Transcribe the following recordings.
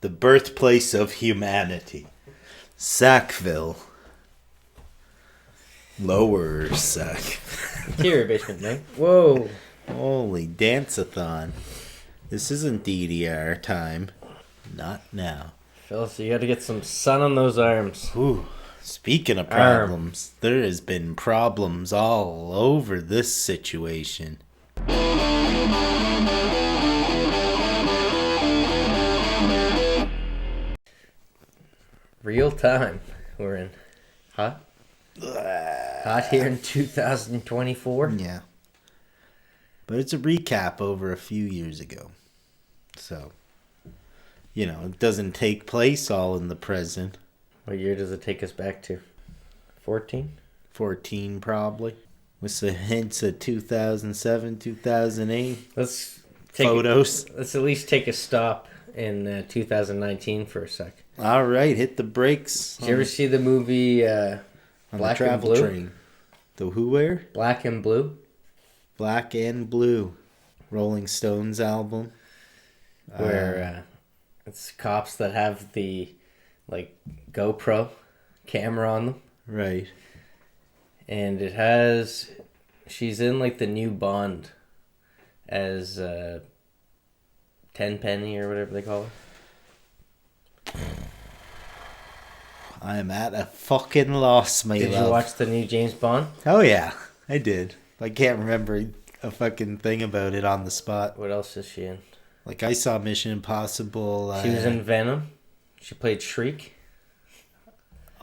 the birthplace of humanity. Sackville. Lower Sack. Interior basement, man. Whoa. Holy dance-a-thon. This isn't DDR time. Not now. Phyllis, you gotta get some sun on those arms. Ooh. Speaking of problems, there has been problems all over this situation. Real time. We're in. Hot? Hot here in 2024? Yeah. But it's a recap over a few years ago. So, it doesn't take place all in the present. What year does it take us back to? 14? 14 probably. With some hints of 2007, 2008. Let's at least take a stop in 2019 for a sec. All right, hit the brakes. Did you ever see the movie Black and Blue? Train. The who where? Black and Blue. Black and Blue. Rolling Stones album. Where it's cops that have the GoPro camera on them. Right. And she's in the new Bond as Tenpenny or whatever they call her. I am at a fucking loss, my love. Did you watch the new James Bond? Oh yeah, I did. I can't remember a fucking thing about it on the spot. What else is she in? I saw Mission Impossible. She was in Venom. She played Shriek.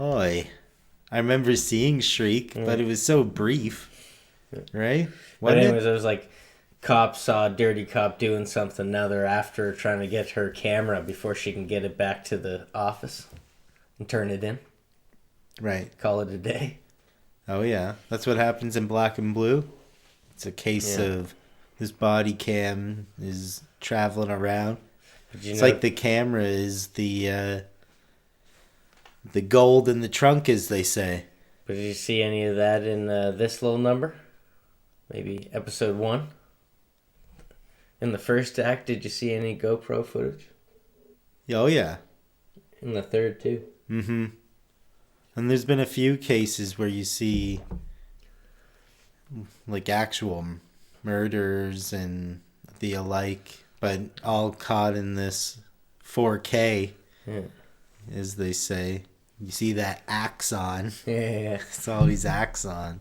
Oi. I remember seeing Shriek, but it was so brief. Right? But anyways, it was cops saw a dirty cop doing something. Now they're after her, trying to get her camera before she can get it back to the office and turn it in. Right. Call it a day. Oh, yeah. That's what happens in Black and Blue. It's a case of this body cam is traveling around. It's like the camera is the gold in the trunk, as they say. But did you see any of that in this little number? Maybe episode 1? In the first act, did you see any GoPro footage? Oh, yeah. In the third, too. Mm-hmm. And there's been a few cases where you see actual murders and the alike, but all caught in this 4K, as they say. You see that axon. Yeah. It's always axon.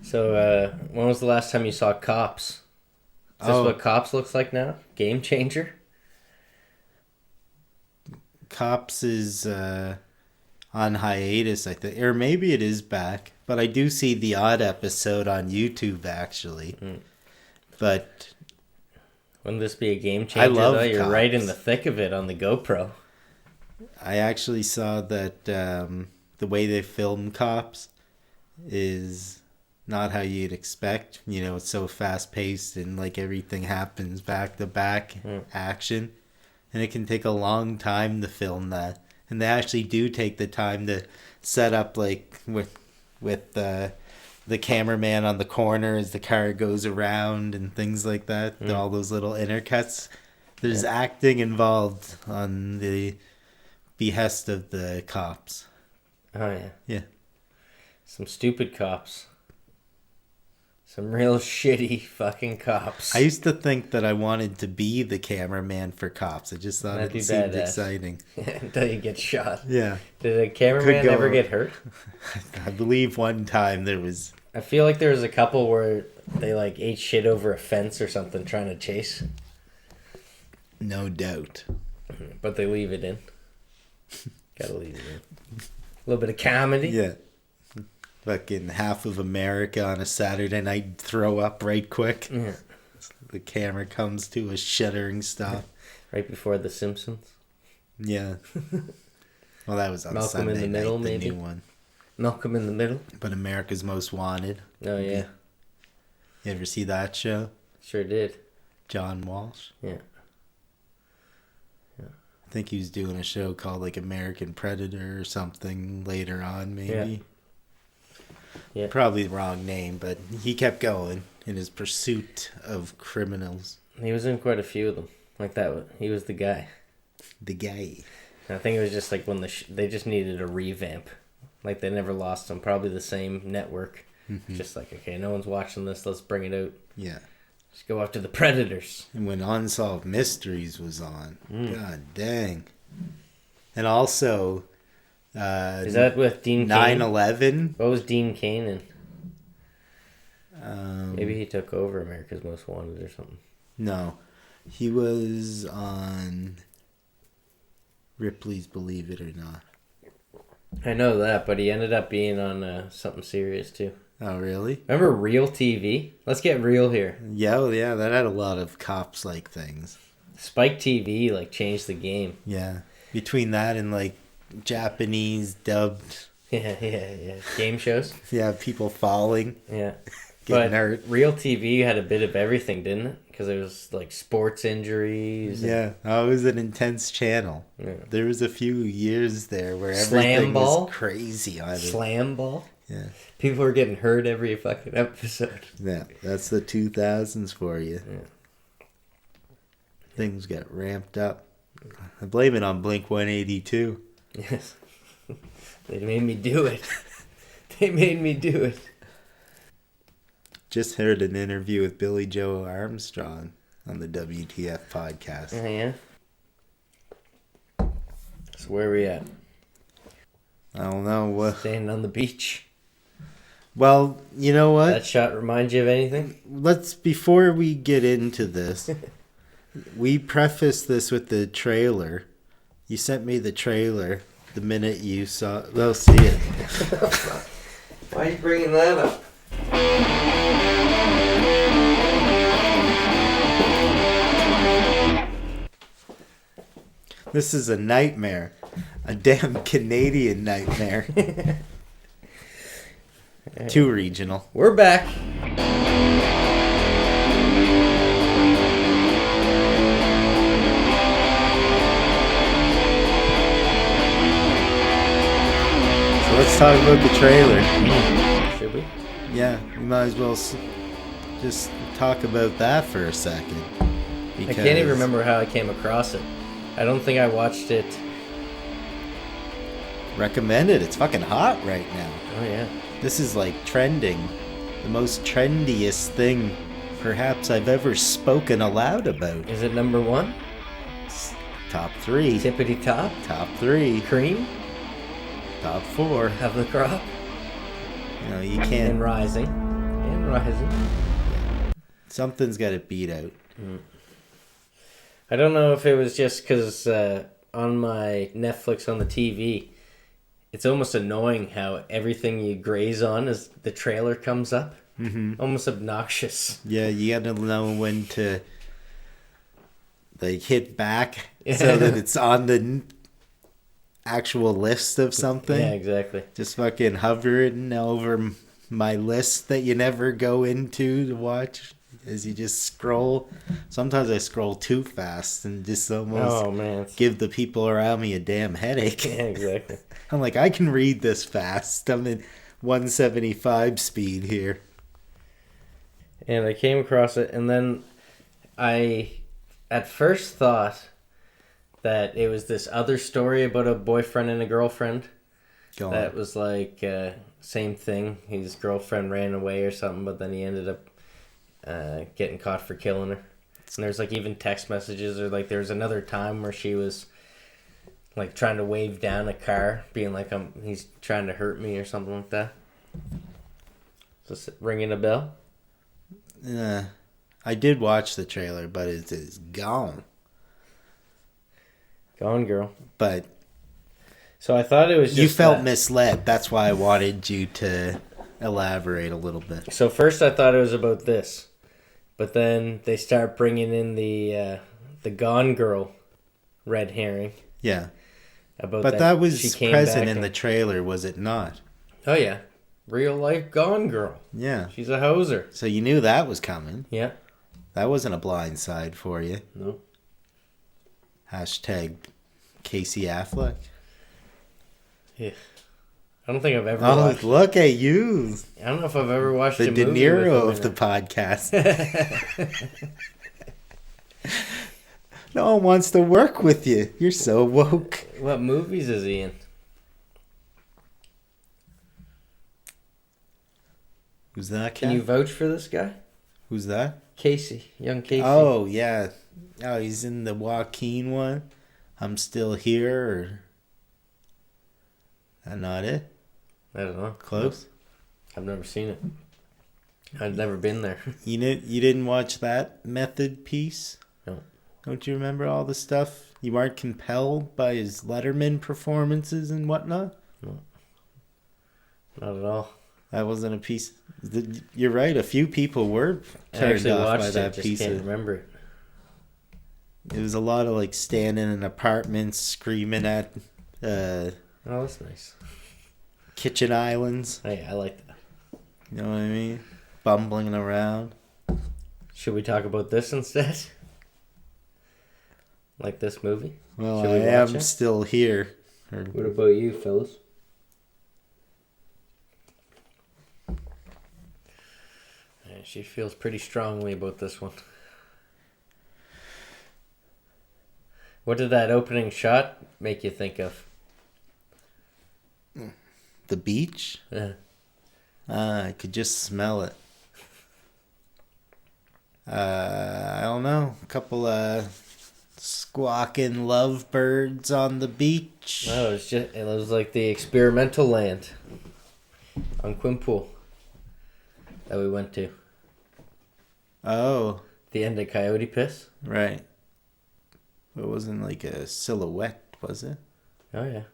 So, when was the last time you saw Cops? Is this what Cops looks like now? Game changer? Cops is on hiatus, I think. Or maybe it is back. But I do see the odd episode on YouTube, actually. But wouldn't this be a game changer, I love though? You're Cops. right in the thick of it on the GoPro. I actually saw that the way they film Cops is not how you'd expect. It's so fast-paced and everything happens back-to-back action. And it can take a long time to film that. And they actually do take the time to set up with the cameraman on the corner as the car goes around and things like that. All those little intercuts. There's acting involved on the behest of the cops. Oh, yeah. Yeah. Some stupid cops. Some real shitty fucking cops. I used to think that I wanted to be the cameraman for Cops. I just thought it seemed exciting. Until you get shot. Yeah. Did a cameraman ever get hurt? I believe one time there was... I feel like there was a couple where they ate shit over a fence or something trying to chase. No doubt. But they leave it in. Gotta leave it in. A little bit of comedy. Yeah. Fucking half of America on a Saturday night throw up right quick. Yeah. The camera comes to a shuddering stop. Right before The Simpsons. Yeah. Well, that was on Malcolm Sunday in the Middle, night, the maybe? new one. Malcolm in the Middle. But America's Most Wanted. Oh, yeah. You ever see that show? Sure did. John Walsh? Yeah. I think he was doing a show called American Predator or something later on, maybe. Yeah. Probably the wrong name, but he kept going in his pursuit of criminals. He was in quite a few of them. Like that one. He was the guy. The guy. I think it was just like when they just needed a revamp. Like they never lost them. Probably the same network. Mm-hmm. Just like, okay, no one's watching this. Let's bring it out. Yeah. Let's go after the Predators. And when Unsolved Mysteries was on. God dang. And also... is that with Dean 9/11? What was Dean Cain in? Maybe he took over America's Most Wanted or something. No. He was on Ripley's Believe It or Not. I know that, but he ended up being on something serious too. Oh, really? Remember Real TV? Let's get real here. Yeah, that had a lot of cops-like things. Spike TV, like, changed the game. Yeah. Between that and, like, Japanese dubbed... Yeah. Game shows? Yeah, people falling. Yeah. Getting hurt. Real TV had a bit of everything, didn't it? Because it was, like, sports injuries. Yeah. Oh, it was an intense channel. Yeah. There was a few years there where everything was crazy on it. Slam ball? Yeah. People were getting hurt every fucking episode. Yeah, that's the 2000s for you. Yeah. Things got ramped up. I blame it on Blink 182. Yes. They made me do it. They made me do it. Just heard an interview with Billy Joe Armstrong on the WTF podcast. Oh, yeah? So where are we at? I don't know. Staying on the beach. Well, you know what? That shot reminds you of anything? Before we get into this, we prefaced this with the trailer. You sent me the trailer the minute you saw... Well, see it. Why are you bringing that up? This is a nightmare. A damn Canadian nightmare. Too regional. We're back. So let's talk about the trailer. Should we? Yeah, we might as well just talk about that for a second. I can't even remember how I came across it. I don't think I watched it. Recommend it. It's fucking hot right now. Oh, yeah. This is like trending. The most trendiest thing perhaps I've ever spoken aloud about. Is it number one? It's top 3. Tippity top? Top 3. Cream? Top 4. Of the crop? You know, you can't... And rising. Something's got to beat out. I don't know if it was just because on my Netflix on the TV, it's almost annoying how everything you graze on as the trailer comes up. Mm-hmm. Almost obnoxious. Yeah, you got to know when to like hit back so that it's on the actual list of something. Yeah, exactly. Just fucking hovering over my list that you never go into to watch as you just scroll. Sometimes I scroll too fast and just almost give the people around me a damn headache. Yeah, exactly. I'm like, I can read this fast. I'm in 175 speed here. And I came across it, and then I at first thought that it was this other story about a boyfriend and a girlfriend. That was like same thing. His girlfriend ran away or something, but then he ended up getting caught for killing her. And there's like even text messages, or like there was another time where she was like trying to wave down a car, being like, he's trying to hurt me or something like that. Is this ringing a bell? I did watch the trailer, but it is gone. Gone Girl. But so I thought it was just you felt misled. That's why I wanted you to elaborate a little bit. So first I thought it was about this, but then they start bringing in the Gone Girl red herring. Yeah. But that was present in the trailer, was it not? Oh yeah. Real life Gone Girl. Yeah. She's a hoser. So you knew that was coming. Yeah. That wasn't a blind side for you. No. Hashtag Casey Affleck. Yeah. I don't think I've ever watched... look at you. I don't know if I've ever watched the a movie De Niro with of the podcast. No one wants to work with you. You're so woke. What movies is he in? Who's that? Can you vouch for this guy? Who's that? Casey, young Casey. Oh yeah. Oh, he's in the Joaquin one. I'm Still Here. Or... That not it? I don't know. Close. I've never seen it. I've never been there. You didn't watch that Method piece? No. Don't you remember all the stuff? You weren't compelled by his Letterman performances and whatnot? No. Not at all. That wasn't a piece. You're right. A few people were turned off by that piece. I can't remember it. It was a lot of like standing in apartments, screaming at Oh, that's nice. kitchen islands. Hey, I like that. You know what I mean? Bumbling around. Should we talk about this instead? Like this movie? Well, Should I we watch am it? still here. What about you, Phyllis? Yeah, she feels pretty strongly about this one. What did that opening shot make you think of? The beach? Yeah. I could just smell it. I don't know. A couple of squawking lovebirds on the beach. No, it was like the experimental land on Quimpool that we went to. Oh, The end of Coyote Piss. right. It wasn't like a silhouette, was it? Oh yeah.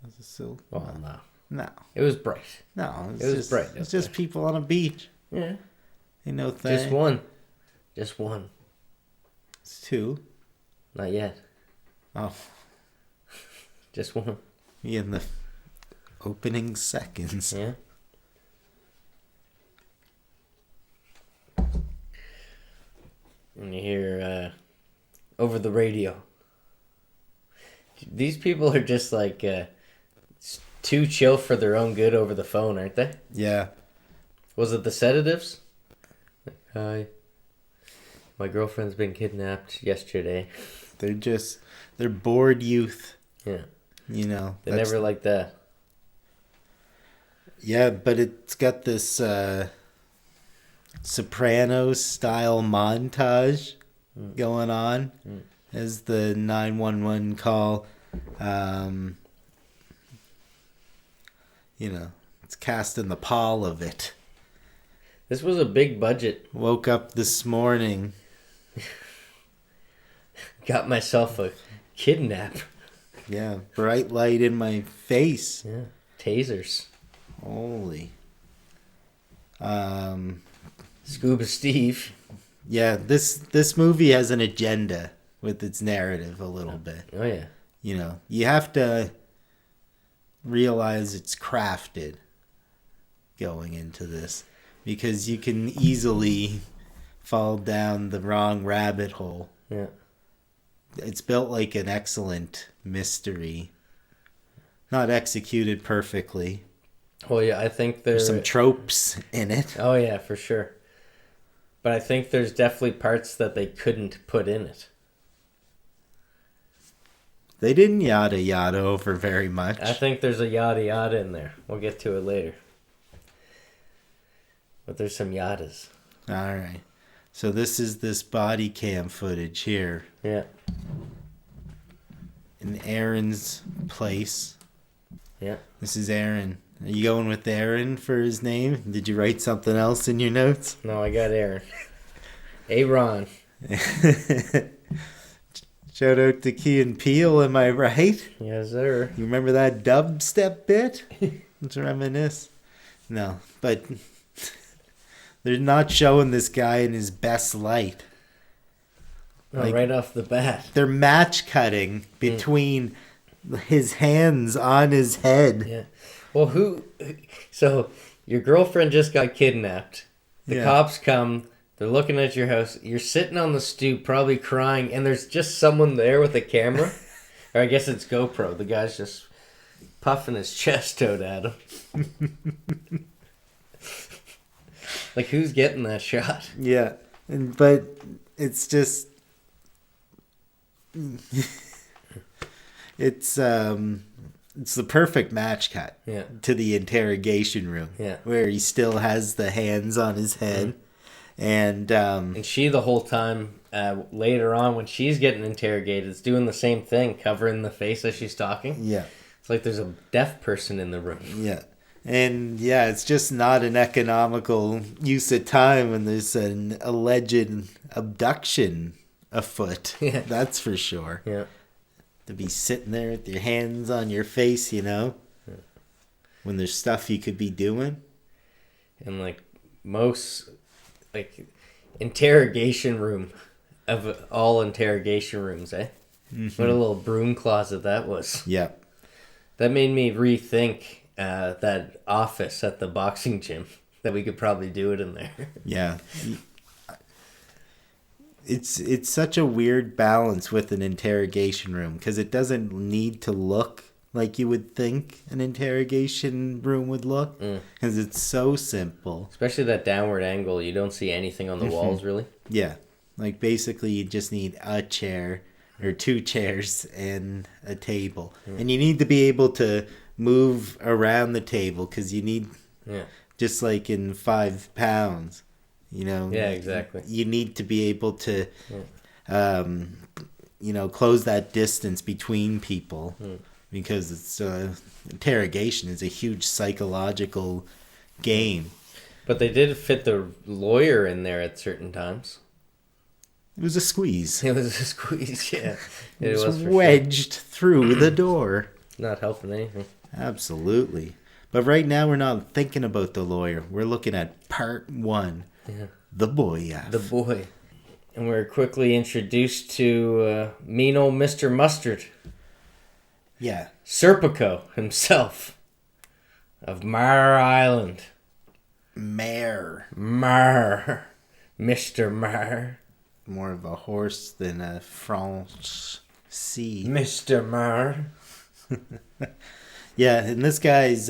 Was it silhouette? Well, no. No. It was bright. No. It was just, bright It's out just there. people on a beach. Yeah. Ain't no thing. Just one. Just one. It's two. Not yet. Oh, Just one. me in the opening seconds. Yeah. And you hear over the radio. These people are just like too chill for their own good over the phone, aren't they? Yeah. Was it the sedatives? Hi. My girlfriend's been kidnapped yesterday. They're bored youth. Yeah. You know. They never like that. Yeah, but it's got this Sopranos style montage going on as the 911 call. You know, it's casting the pall of it. This was a big budget. Woke up this morning. Got myself a kidnap. Yeah, bright light in my face. Yeah. Tasers. Holy. Scuba Steve. Yeah, this movie has an agenda with its narrative a little bit. Oh yeah. You know, you have to realize it's crafted going into this because you can easily fall down the wrong rabbit hole. Yeah. It's built like an excellent mystery. Not executed perfectly. Well, yeah, I think There's some tropes in it. Oh yeah, for sure. But I think there's definitely parts that they couldn't put in it. They didn't yada yada over very much. I think there's a yada yada in there. We'll get to it later. But there's some yadas. All right. So this is this body cam footage here Yeah. in Aaron's place. Yeah. This is Aaron. Are you going with Aaron for his name? Did you write something else in your notes? No, I got Aaron. Aaron. Shout out to Key and Peele, am I right? Yes, sir. You remember that dubstep bit? Let's reminisce. No, but they're not showing this guy in his best light. No, Like- right off the bat. They're match cutting between his hands on his head. Yeah. Well, so your girlfriend just got kidnapped. The Yeah. cops come. They're looking at your house. You're sitting on the stoop, probably crying, and there's just someone there with a camera. Or I guess it's GoPro. The guy's just puffing his chest out at him. Like, who's getting that shot? Yeah, but it's just It's the perfect match cut Yeah. to the interrogation room. Yeah. Where he still has the hands on his head. And And she, the whole time, later on, when she's getting interrogated, is doing the same thing, covering the face as she's talking. yeah. It's like there's a deaf person in the room. Yeah. And yeah, it's just not an economical use of time when there's an alleged abduction afoot. Yeah. That's for sure. Yeah. To be sitting there with your hands on your face, when there's stuff you could be doing. And like most, like, interrogation room of all interrogation rooms, eh? Mm-hmm. What a little broom closet that was. Yeah. That made me rethink that office at the boxing gym, that we could probably do it in there. Yeah. It's such a weird balance with an interrogation room because it doesn't need to look like you would think an interrogation room would look because it's so simple. Especially that downward angle, you don't see anything on the walls really. Yeah, like basically you just need a chair or two chairs and a table, and you need to be able to move around the table because you need just like in 5 pounds. Yeah, exactly. You need to be able to, close that distance between people because it's interrogation is a huge psychological game. But they did fit the lawyer in there at certain times. It was a squeeze. It was a squeeze, yeah. It was wedged through the door. Not helping anything. Absolutely. But right now we're not thinking about the lawyer. We're looking at part 1. Yeah. The boy. The boy. And we're quickly introduced to mean old Mr. Mustard. Yeah. Serpico himself. Of Mar Island. Mare. Mr. Mar. More of a horse than a French C. Mr. Mar. Yeah, and this guy's...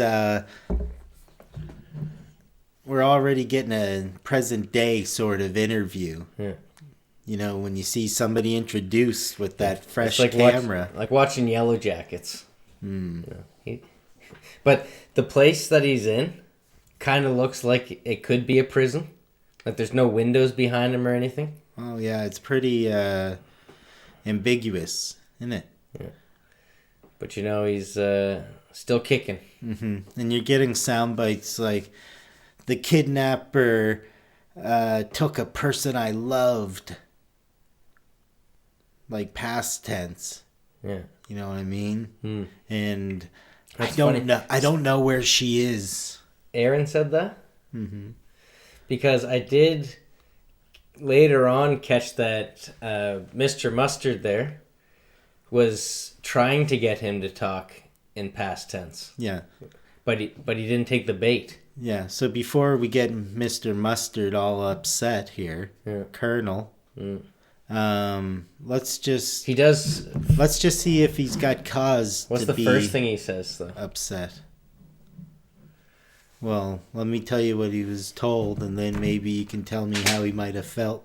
we're already getting a present day sort of interview. Yeah. When you see somebody introduced with that fresh like camera. like watching Yellow Jackets. But the place that he's in kind of looks like it could be a prison. Like there's no windows behind him or anything. Oh, yeah, it's pretty ambiguous, isn't it? Yeah. But he's still kicking. Mm-hmm. And you're getting sound bites like, the kidnapper took a person I loved. Like past tense. Yeah. You know what I mean? And That's I don't know where she is. Aaron said that? Mm-hmm. Because I did later on catch that Mr. Mustard there was trying to get him to talk in past tense. Yeah. But he didn't take the bait. Yeah, so before we get Mr. Mustard all upset here, Colonel, let's just see if he's got cause What's to the first thing he says, though? Upset. Well, let me tell you what he was told, and then maybe you can tell me how he might have felt.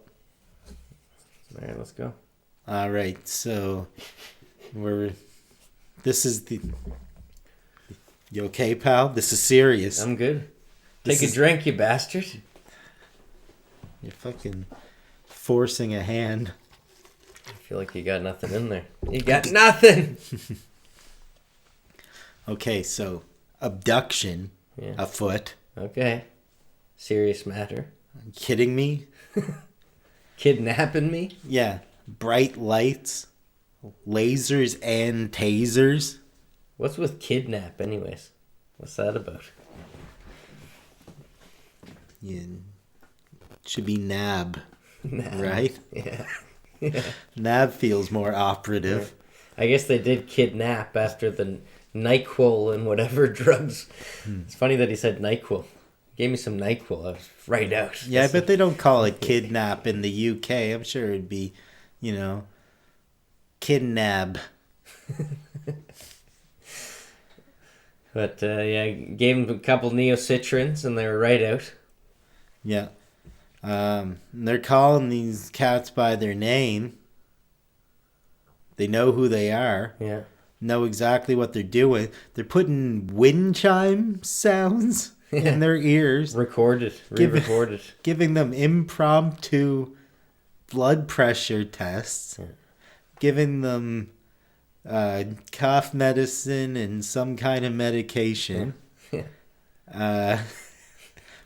All right, let's go. All right, so you okay, pal? This is serious. I'm good. Take a drink, you bastard. You're fucking forcing a hand. I feel like you got nothing in there. You got nothing! Okay, so abduction afoot. Okay. Serious matter. Are you kidding me? Kidnapping me? Yeah. Bright lights, lasers, and tasers. What's with kidnap, anyways? What's that about? Yeah. Should be nab. Right? Yeah. Nab feels more operative. I guess they did kidnap after the NyQuil and whatever drugs. It's funny that he said NyQuil. Gave me some NyQuil. I was right out. Yeah, I bet they don't call it kidnap in the UK. I'm sure it'd be, kidnab. But, gave him a couple Neocitrins and they were right out. Yeah. They're calling these cats by their name. They know who they are. Yeah. Know exactly what they're doing. They're putting wind chime sounds in their ears. Recorded. Re-recorded. Giving them impromptu blood pressure tests. Yeah. Giving them cough medicine and some kind of medication. Yeah.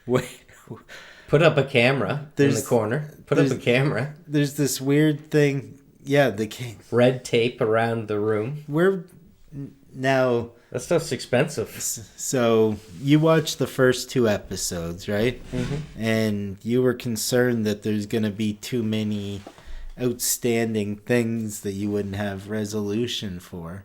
Wait. Put up a camera in the corner. Put up a camera. There's this weird thing. Yeah, Red tape around the room. We're now. That stuff's expensive. So you watched the first 2 episodes, right? Mm-hmm. And you were concerned that there's going to be too many outstanding things that you wouldn't have resolution for.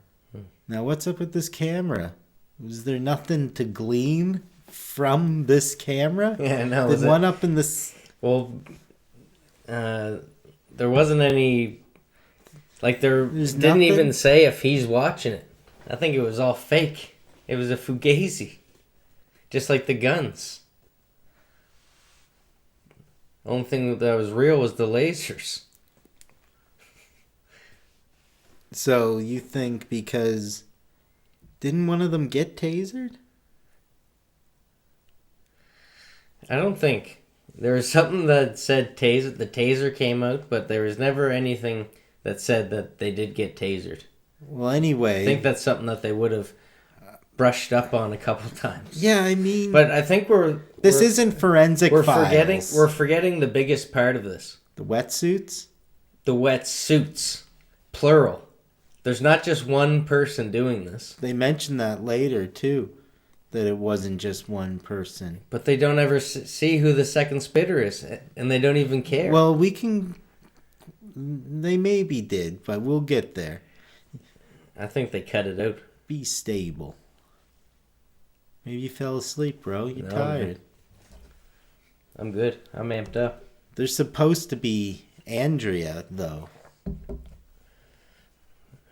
Now, what's up with this camera? Was there nothing to glean from this camera? Yeah, no. There's one up in this. Well, there wasn't any. Like, There's didn't nothing? even say if he's watching it. I think it was all fake. It was a fugazi. Just like the guns. Only thing that was real was the lasers. So you think because. Didn't one of them get tasered? I don't think. There was something that said taser. The taser came out, but there was never anything that said that they did get tasered. Well, anyway. I think that's something that they would have brushed up on a couple times. Yeah, I mean. But I think This isn't forensic files. We're forgetting the biggest part of this. The wetsuits? The wetsuits. Plural. There's not just one person doing this. They mention that later, too. That it wasn't just one person. But they don't ever see who the second spitter is. And they don't even care. Well, we can... They maybe did, but we'll get there. I think they cut it out. Be stable. Maybe you fell asleep, bro. You're No, tired. I'm good. I'm amped up. There's supposed to be Andrea, though.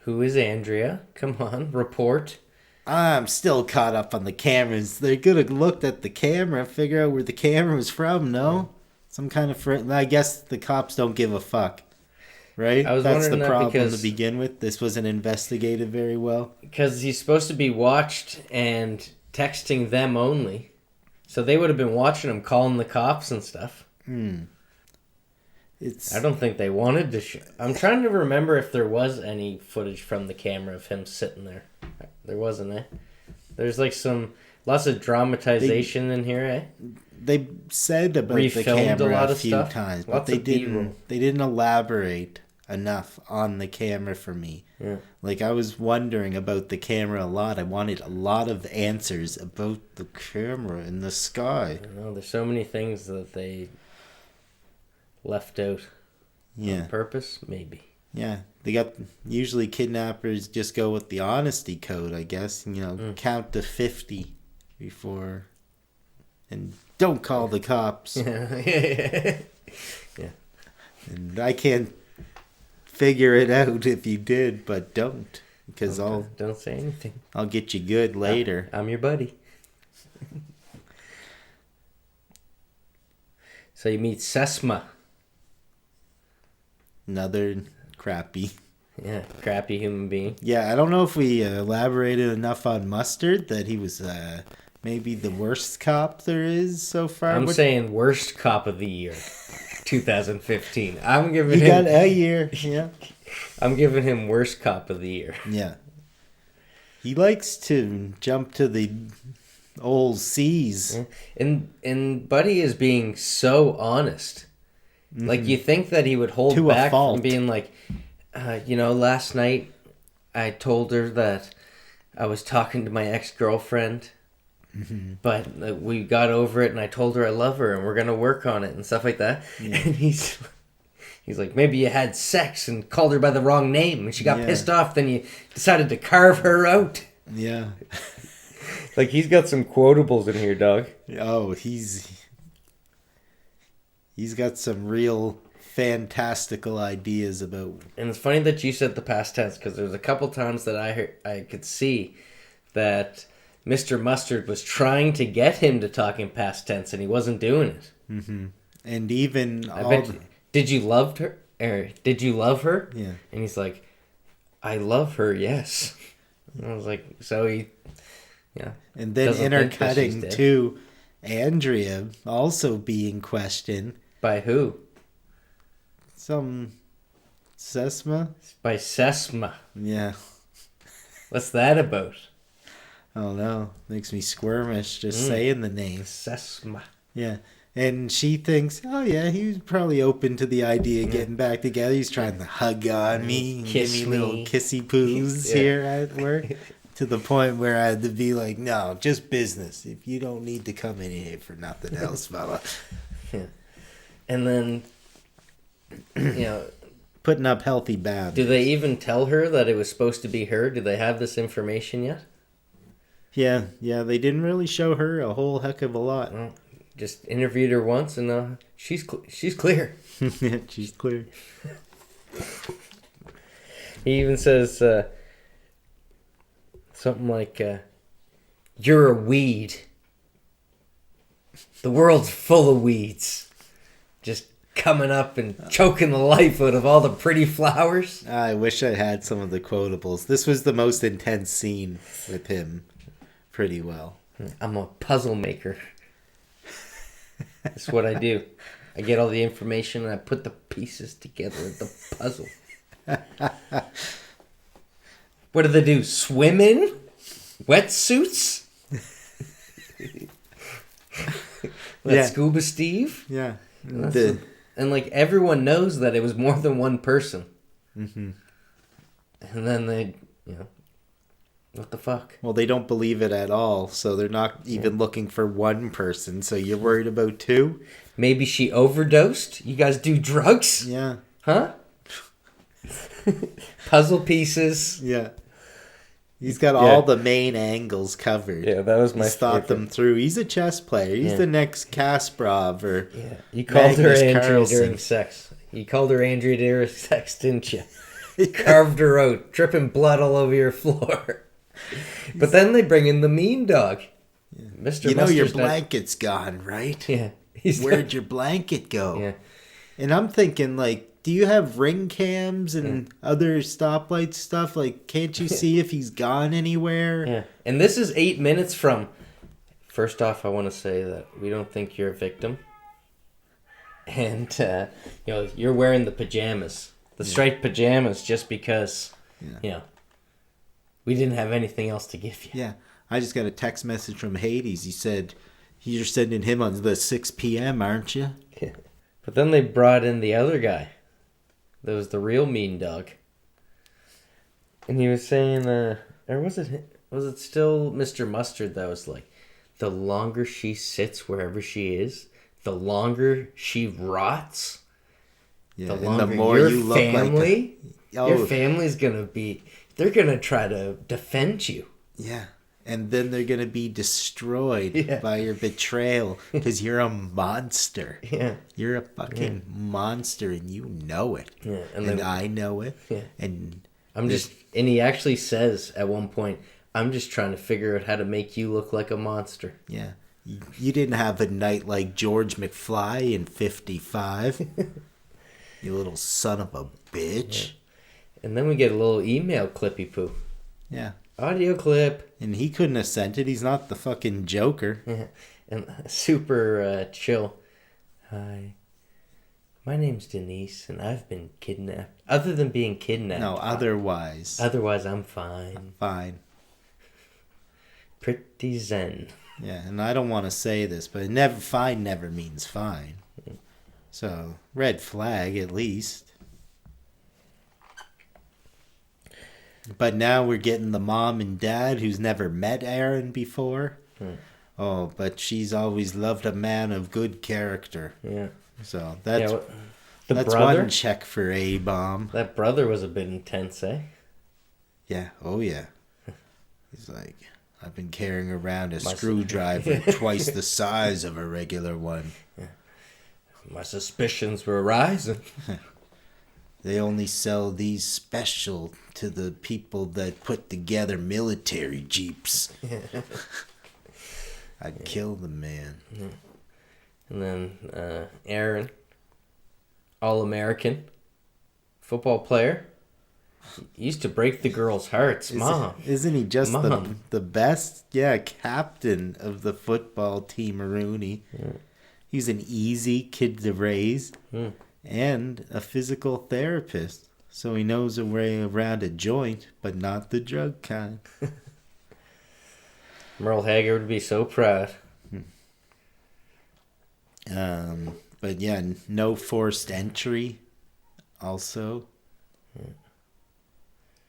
Who is Andrea? Come on, report. I'm still caught up on the cameras. They could have looked at the camera, figure out where the camera was from, no? Some kind of... I guess the cops don't give a fuck. Right? I was That's the wondering that problem because- to begin with. This wasn't investigated very well. Because he's supposed to be watched and texting them only. So they would have been watching him, calling the cops and stuff. It's... I don't think they wanted to I'm trying to remember if there was any footage from the camera of him sitting there. There wasn't, eh? There's like lots of dramatization in here, eh? They said about the Refilmed a camera lot a of few stuff. times, but Lots they of B-roll. didn't elaborate enough on the camera for me. Yeah. Like, I was wondering about the camera a lot. I wanted a lot of answers about the camera in the sky. I know, there's so many things that they left out. Yeah. On purpose? Maybe. Yeah. They got... Usually kidnappers just go with the honesty code, I guess. You know, count to 50 before... And don't call the cops. Yeah. And I can't figure it out if you did, but don't. Because Don't say anything. I'll get you good later. I'm your buddy. So you meet Sesma. Another crappy. Yeah, crappy human being. Yeah, I don't know if we elaborated enough on Mustard that he was maybe the worst cop there is so far. I'm saying worst cop of the year, 2015. I'm giving He him. got a year. Yeah. I'm giving him worst cop of the year. Yeah. He likes to jump to the old seas. And Buddy is being so honest. Like, you think that he would hold To a back fault. from being like, last night I told her that I was talking to my ex-girlfriend, but we got over it and I told her I love her and we're going to work on it and stuff like that. Yeah. And he's like, maybe you had sex and called her by the wrong name and she got pissed off, then you decided to carve her out. Yeah. Like, he's got some quotables in here, dog. Oh, he's got some real fantastical ideas about... And it's funny that you said the past tense, because there's a couple times that I could see that Mr. Mustard was trying to get him to talk in past tense, and he wasn't doing it. Mm-hmm. And even did you love her? Or did you love her? Yeah. And he's like, I love her, yes. And I was like, so he, yeah. And then Doesn't think that she's intercutting dead. to Andrea also being questioned. By who? Some Sesma? By Sesma. Yeah. What's that about? I don't know. Makes me squirmish just saying the name. Sesma. Yeah. And she thinks, oh yeah, he was probably open to the idea of getting back together. He's trying to hug on me and Kiss give me little me. kissy poos here at work. To the point where I had to be like, no, just business. If you don't need to come in here for nothing else, fella. Yeah. And then, Putting up healthy boundaries. do they even tell her that it was supposed to be her? Do they have this information yet? Yeah, they didn't really show her a whole heck of a lot. Well, just interviewed her once, and she's clear. Yeah, she's clear. He even says something like, "You're a weed. The world's full of weeds, just coming up and choking the life out of all the pretty flowers." I wish I had some of the quotables. This was the most intense scene with him. Pretty well. I'm a puzzle maker. That's what I do. I get all the information and I put the pieces together of the puzzle. What do they do? Swim in? Wetsuits? Yeah. Scuba Steve? Yeah. And like everyone knows that it was more than one person. Mm-hmm. And then they, what the fuck? Well, they don't believe it at all, so they're not even looking for one person, so you're worried about two? Maybe she overdosed? You guys do drugs? Yeah. Huh? Puzzle pieces. Yeah. He's got all the main angles covered. Yeah, that was my He's thought favorite. them through. He's a chess player. He's the next Kasparov or You called Magnus her Andrea Carlsen. during sex. You called her Andrea during sex, didn't you? Carved her out, dripping blood all over your floor. But then they bring in the mean dog. Mr. You know your Mustard's blanket's gone, right? Yeah. Where'd your blanket go? Yeah. And I'm thinking, like, do you have ring cams and other stoplight stuff? Like, can't you see if he's gone anywhere? Yeah. And this is 8 minutes from... First off, I want to say that we don't think you're a victim. And, you're wearing the pajamas. The striped pajamas just because, we didn't have anything else to give you. Yeah. I just got a text message from Hades. He said, you're sending him on the 6 p.m., aren't you? Yeah. But then they brought in the other guy. That was the real mean dog. And he was saying, or was it still Mr. Mustard that was like, the longer she sits wherever she is, the longer she rots. Yeah. The And longer the more your you look family, like your family's gonna be, they're gonna try to defend you. Yeah. And then they're going to be destroyed by your betrayal because you're a monster. Yeah. You're a fucking monster and you know it. Yeah. And I know it. Yeah. And and he actually says at one point, I'm just trying to figure out how to make you look like a monster. yeah. You didn't have a night like George McFly in 55. You little son of a bitch. Yeah. And then we get a little email clippy poo. Yeah. Audio clip. And he couldn't have sent it. He's not the fucking Joker. Yeah. And super chill. Hi. My name's Denise, and I've been kidnapped. Other than being kidnapped. No, otherwise. Otherwise, I'm fine. Fine. Pretty zen. Yeah, and I don't want to say this, but fine never means fine. So, red flag at least. But now we're getting the mom and dad who's never met Aaron before. Oh, but she's always loved a man of good character. Yeah. So that's brother? one check for A-bomb. That brother was a bit intense, eh? Yeah. Oh, yeah. He's like, I've been carrying around a screwdriver twice the size of a regular one. Yeah. My suspicions were rising. They only sell these special to the people that put together military jeeps. I'd kill the man. And then Aaron, All-American, football player. He used to break the girls' hearts, Mom. Isn't he just Mom. the best? Yeah, captain of the football team, Rooney. He's an easy kid to raise and a physical therapist. So he knows a way around a joint, but not the drug kind. Merle Haggard would be so proud. But yeah, no forced entry also.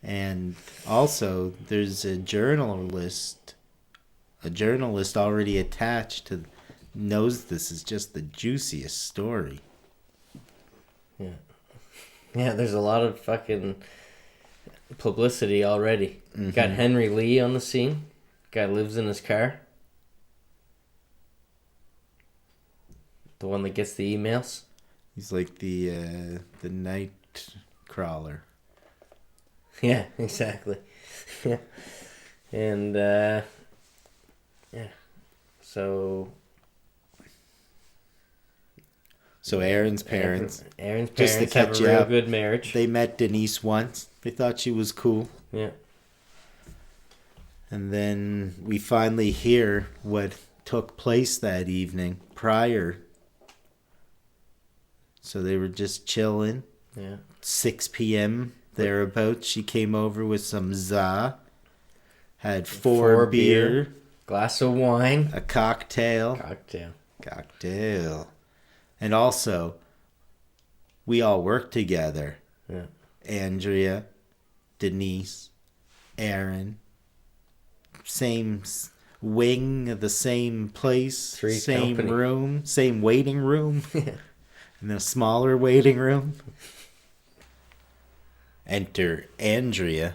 And also, there's a journalist already attached to, knows this is just the juiciest story. Yeah, there's a lot of fucking publicity already. Got Henry Lee on the scene. Guy lives in his car. The one that gets the emails. He's like the night crawler. Yeah, exactly. Yeah. And yeah. So Aaron's parents, Aaron's just to parents have catch a you real up, good marriage. they met Denise once. They thought she was cool. Yeah. And then we finally hear what took place that evening prior. So they were just chilling. Yeah. 6 p.m. thereabouts. She came over with some za. Had four beer. Glass of wine. A cocktail. Cocktail. And also, we all work together. Yeah. Andrea, Denise, Aaron. Same wing of the same place. Same company. room. Same waiting room. Yeah. In a smaller waiting room. Enter Andrea.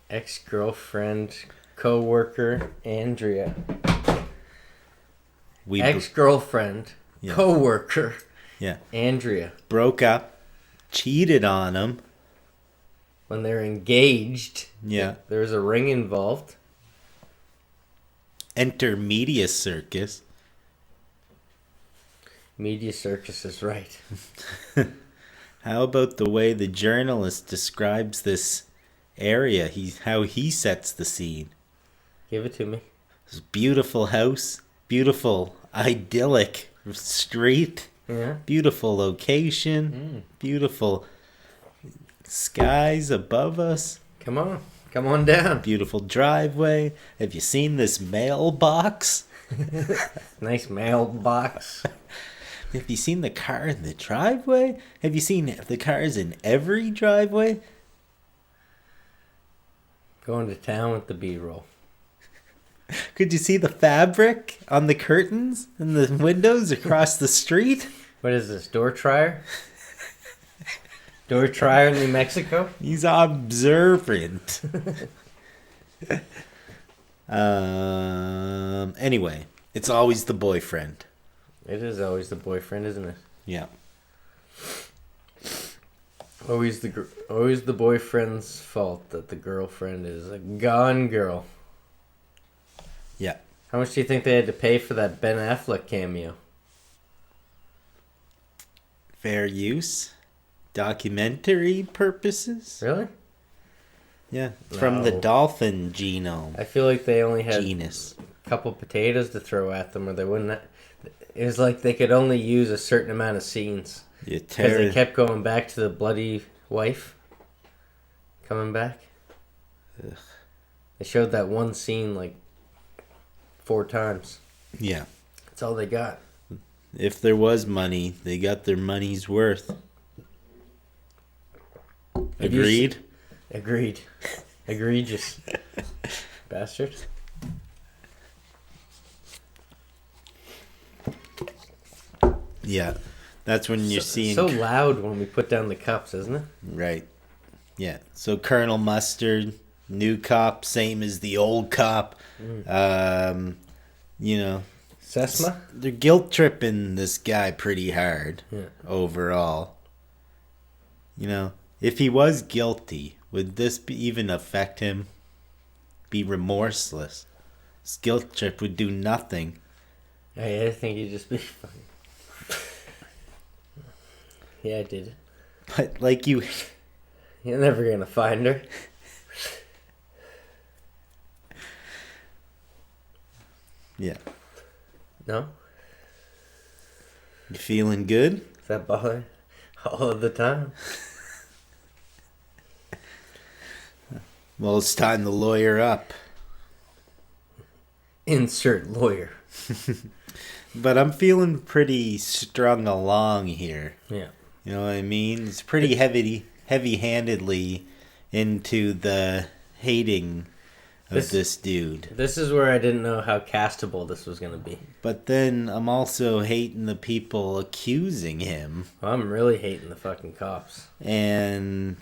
Ex-girlfriend, co-worker, Andrea. We Ex-girlfriend, co-worker, Andrea. broke up, cheated on him. When they're engaged, Yeah. there was a ring involved. Enter Media Circus. Media Circus is right. How about the way the journalist describes this area? How he sets the scene. Give it to me. This beautiful house, beautiful idyllic street, beautiful location, beautiful skies above us. Come on down. Beautiful driveway. Have you seen this mailbox? Nice mailbox. Have you seen the car in the driveway? Have you seen the cars in every driveway? Going to town with the B-roll. Could you see the fabric on the curtains and the windows across the street? What is this, door trier? Door trier in New Mexico? He's observant. Anyway, it's always the boyfriend. It is always the boyfriend, isn't it? Yeah. Always the boyfriend's fault that the girlfriend is a gone girl. Yeah. How much do you think they had to pay for that Ben Affleck cameo? Fair use. Documentary purposes. Really? Yeah. From the dolphin genome. I feel like they only had genus. a couple potatoes to throw at them, or they wouldn't. It was like they could only use a certain amount of scenes. Because they kept going back to the bloody wife. Coming back. Ugh. They showed that one scene like 4 times. Yeah. That's all they got. If there was money, they got their money's worth. Agreed? Agreed. Egregious. Bastard. Yeah. That's when you're seeing... So loud when we put down the cups, isn't it? Right. Yeah. So Colonel Mustard, new cop, same as the old cop. You know... Sesma? They're guilt tripping this guy pretty hard overall. You know, if he was guilty, would this even affect him? Be remorseless? This guilt trip would do nothing. I think he'd just be fine. Yeah, I did it. But like you You're never going to find her. Yeah. No? You feeling good? Is that bother? All of the time. Well, it's time to lawyer up. Insert lawyer. But I'm feeling pretty strung along here. Yeah. You know what I mean? It's pretty heavy-handedly into the hating of this dude. This is where I didn't know how castable this was going to be. But then I'm also hating the people accusing him. Well, I'm really hating the fucking cops. And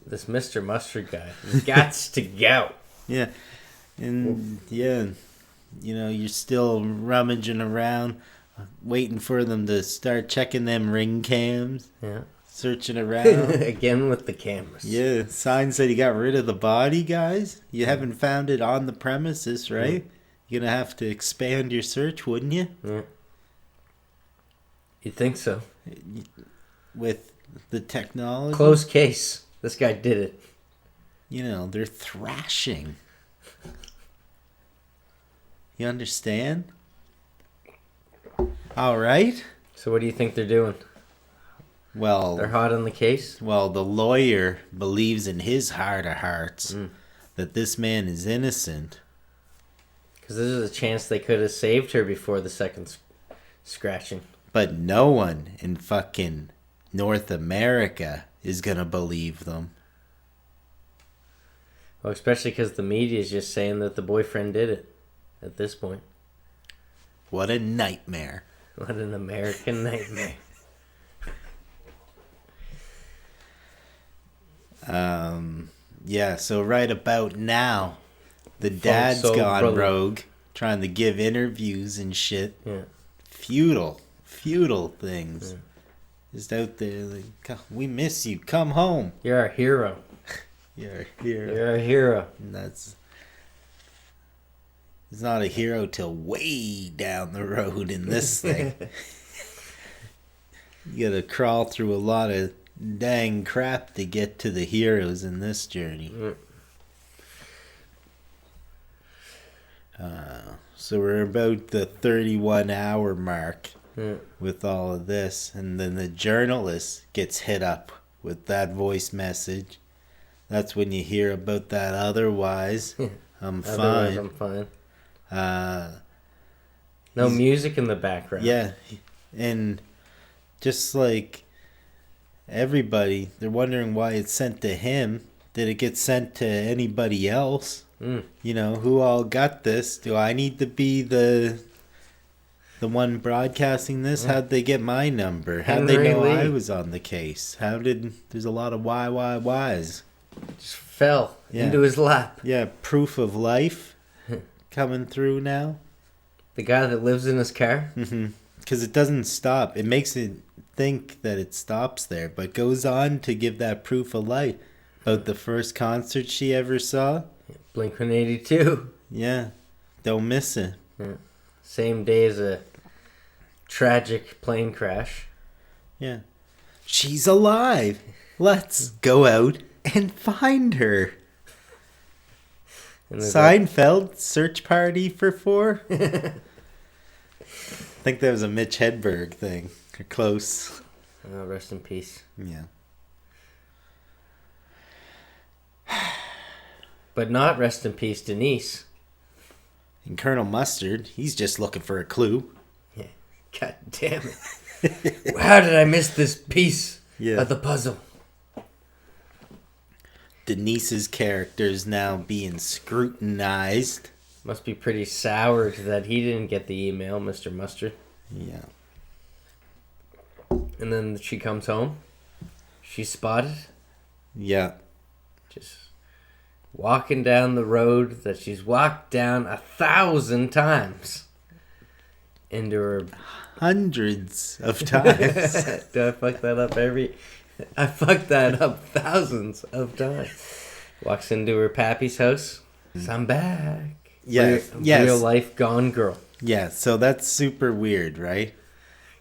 this Mr. Mustard guy, he's gots to go. Yeah. And yeah, you know, you're still rummaging around, waiting for them to start checking them ring cams. Yeah. Searching around. Again with the cameras. Yeah, signs that he got rid of the body, guys. You haven't found it on the premises, right? Mm. You're going to have to expand your search, wouldn't you? Yeah. You'd think so. With the technology. Close case. This guy did it. You know, they're thrashing. You understand? All right. So what do you think they're doing? Well, they're hot on the case? Well, the lawyer believes in his heart of hearts that this man is innocent. Because there's a chance they could have saved her before the second scratching. But no one in fucking North America is going to believe them. Well, especially because the media is just saying that the boyfriend did it at this point. What a nightmare. What an American nightmare. Yeah, so right about now, the dad's gone rogue, trying to give interviews and shit. Yeah. Futile things. Yeah. Just out there like, we miss you, come home. You're our hero. You're a hero. You're a hero. And he's not a hero till way down the road in this thing. You gotta crawl through a lot of dang crap to get to the heroes in this journey. So we're about the 31-hour mark with all of this, and then the journalist gets hit up with that voice message. That's when you hear about that otherwise. I'm fine. No music in the background. Yeah, and just like everybody, they're wondering why it's sent to him. Did it get sent to anybody else? You know, who all got this? Do I need to be the one broadcasting this? How'd they get my number? How'd they know I was on the case? There's a lot of whys. Just fell into his lap. Yeah, proof of life coming through now. The guy that lives in his car? Mm-hmm. Because it doesn't stop. It makes it think that it stops there, but goes on to give that proof of life about the first concert she ever saw. Blink-182. Yeah, don't miss it. Yeah. Same day as a tragic plane crash. Yeah. She's alive. Let's go out and find her. Seinfeld, search party for 4. I think that was a Mitch Hedberg thing. Or close. Rest in peace. Yeah. But not rest in peace, Denise. And Colonel Mustard, he's just looking for a clue. Yeah. God damn it. How did I miss this piece of the puzzle? Denise's character is now being scrutinized. Must be pretty soured that he didn't get the email, Mr. Mustard. Yeah. And then she comes home. She's spotted. Yeah. Just walking down the road that she's walked down 1,000 times. Into her... Hundreds of times. Do I fuck that up I fucked that up thousands of times. Walks into her pappy's house. I'm back. Yes. Real life Gone Girl. Yeah, so that's super weird, right?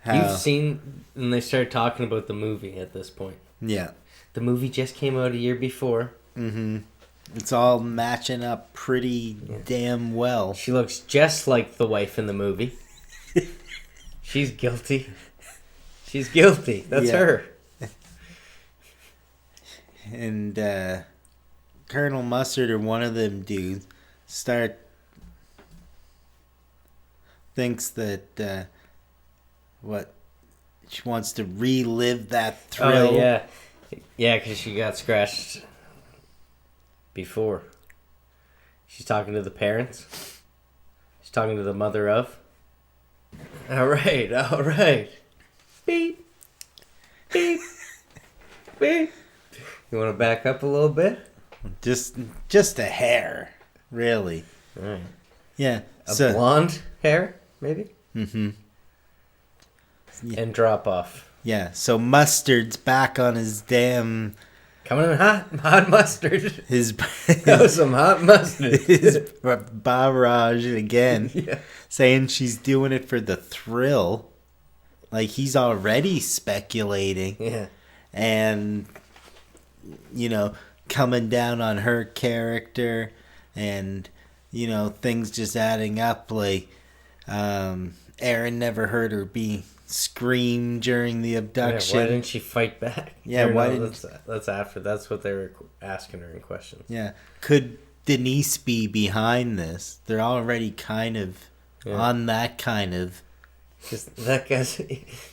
You've seen, and they start talking about the movie at this point. Yeah. The movie just came out a year before. Mm-hmm. It's all matching up pretty damn well. She looks just like the wife in the movie. She's guilty. She's guilty. That's her. And Colonel Mustard or one of them dudes thinks that she wants to relive that thrill. Oh, yeah. Yeah, because she got scratched before. She's talking to the parents. She's talking to the mother of. All right. Beep. Beep. Beep. You want to back up a little bit? Just a hair, really. All right. Yeah. Blonde hair, maybe? Mm-hmm. Yeah. And drop off. Yeah, so Mustard's back on his damn... Coming in hot mustard. That was some hot mustard. His barrage again. Yeah. Saying she's doing it for the thrill. Like, he's already speculating. Yeah. And, coming down on her character. And, things just adding up. Like, Aaron never heard her scream during the abduction. Yeah, why didn't she fight back? Yeah, why didn't... That's after. That's what they were asking her in questions. Yeah. Could Denise be behind this? They're already kind of on that kind of... That guy's...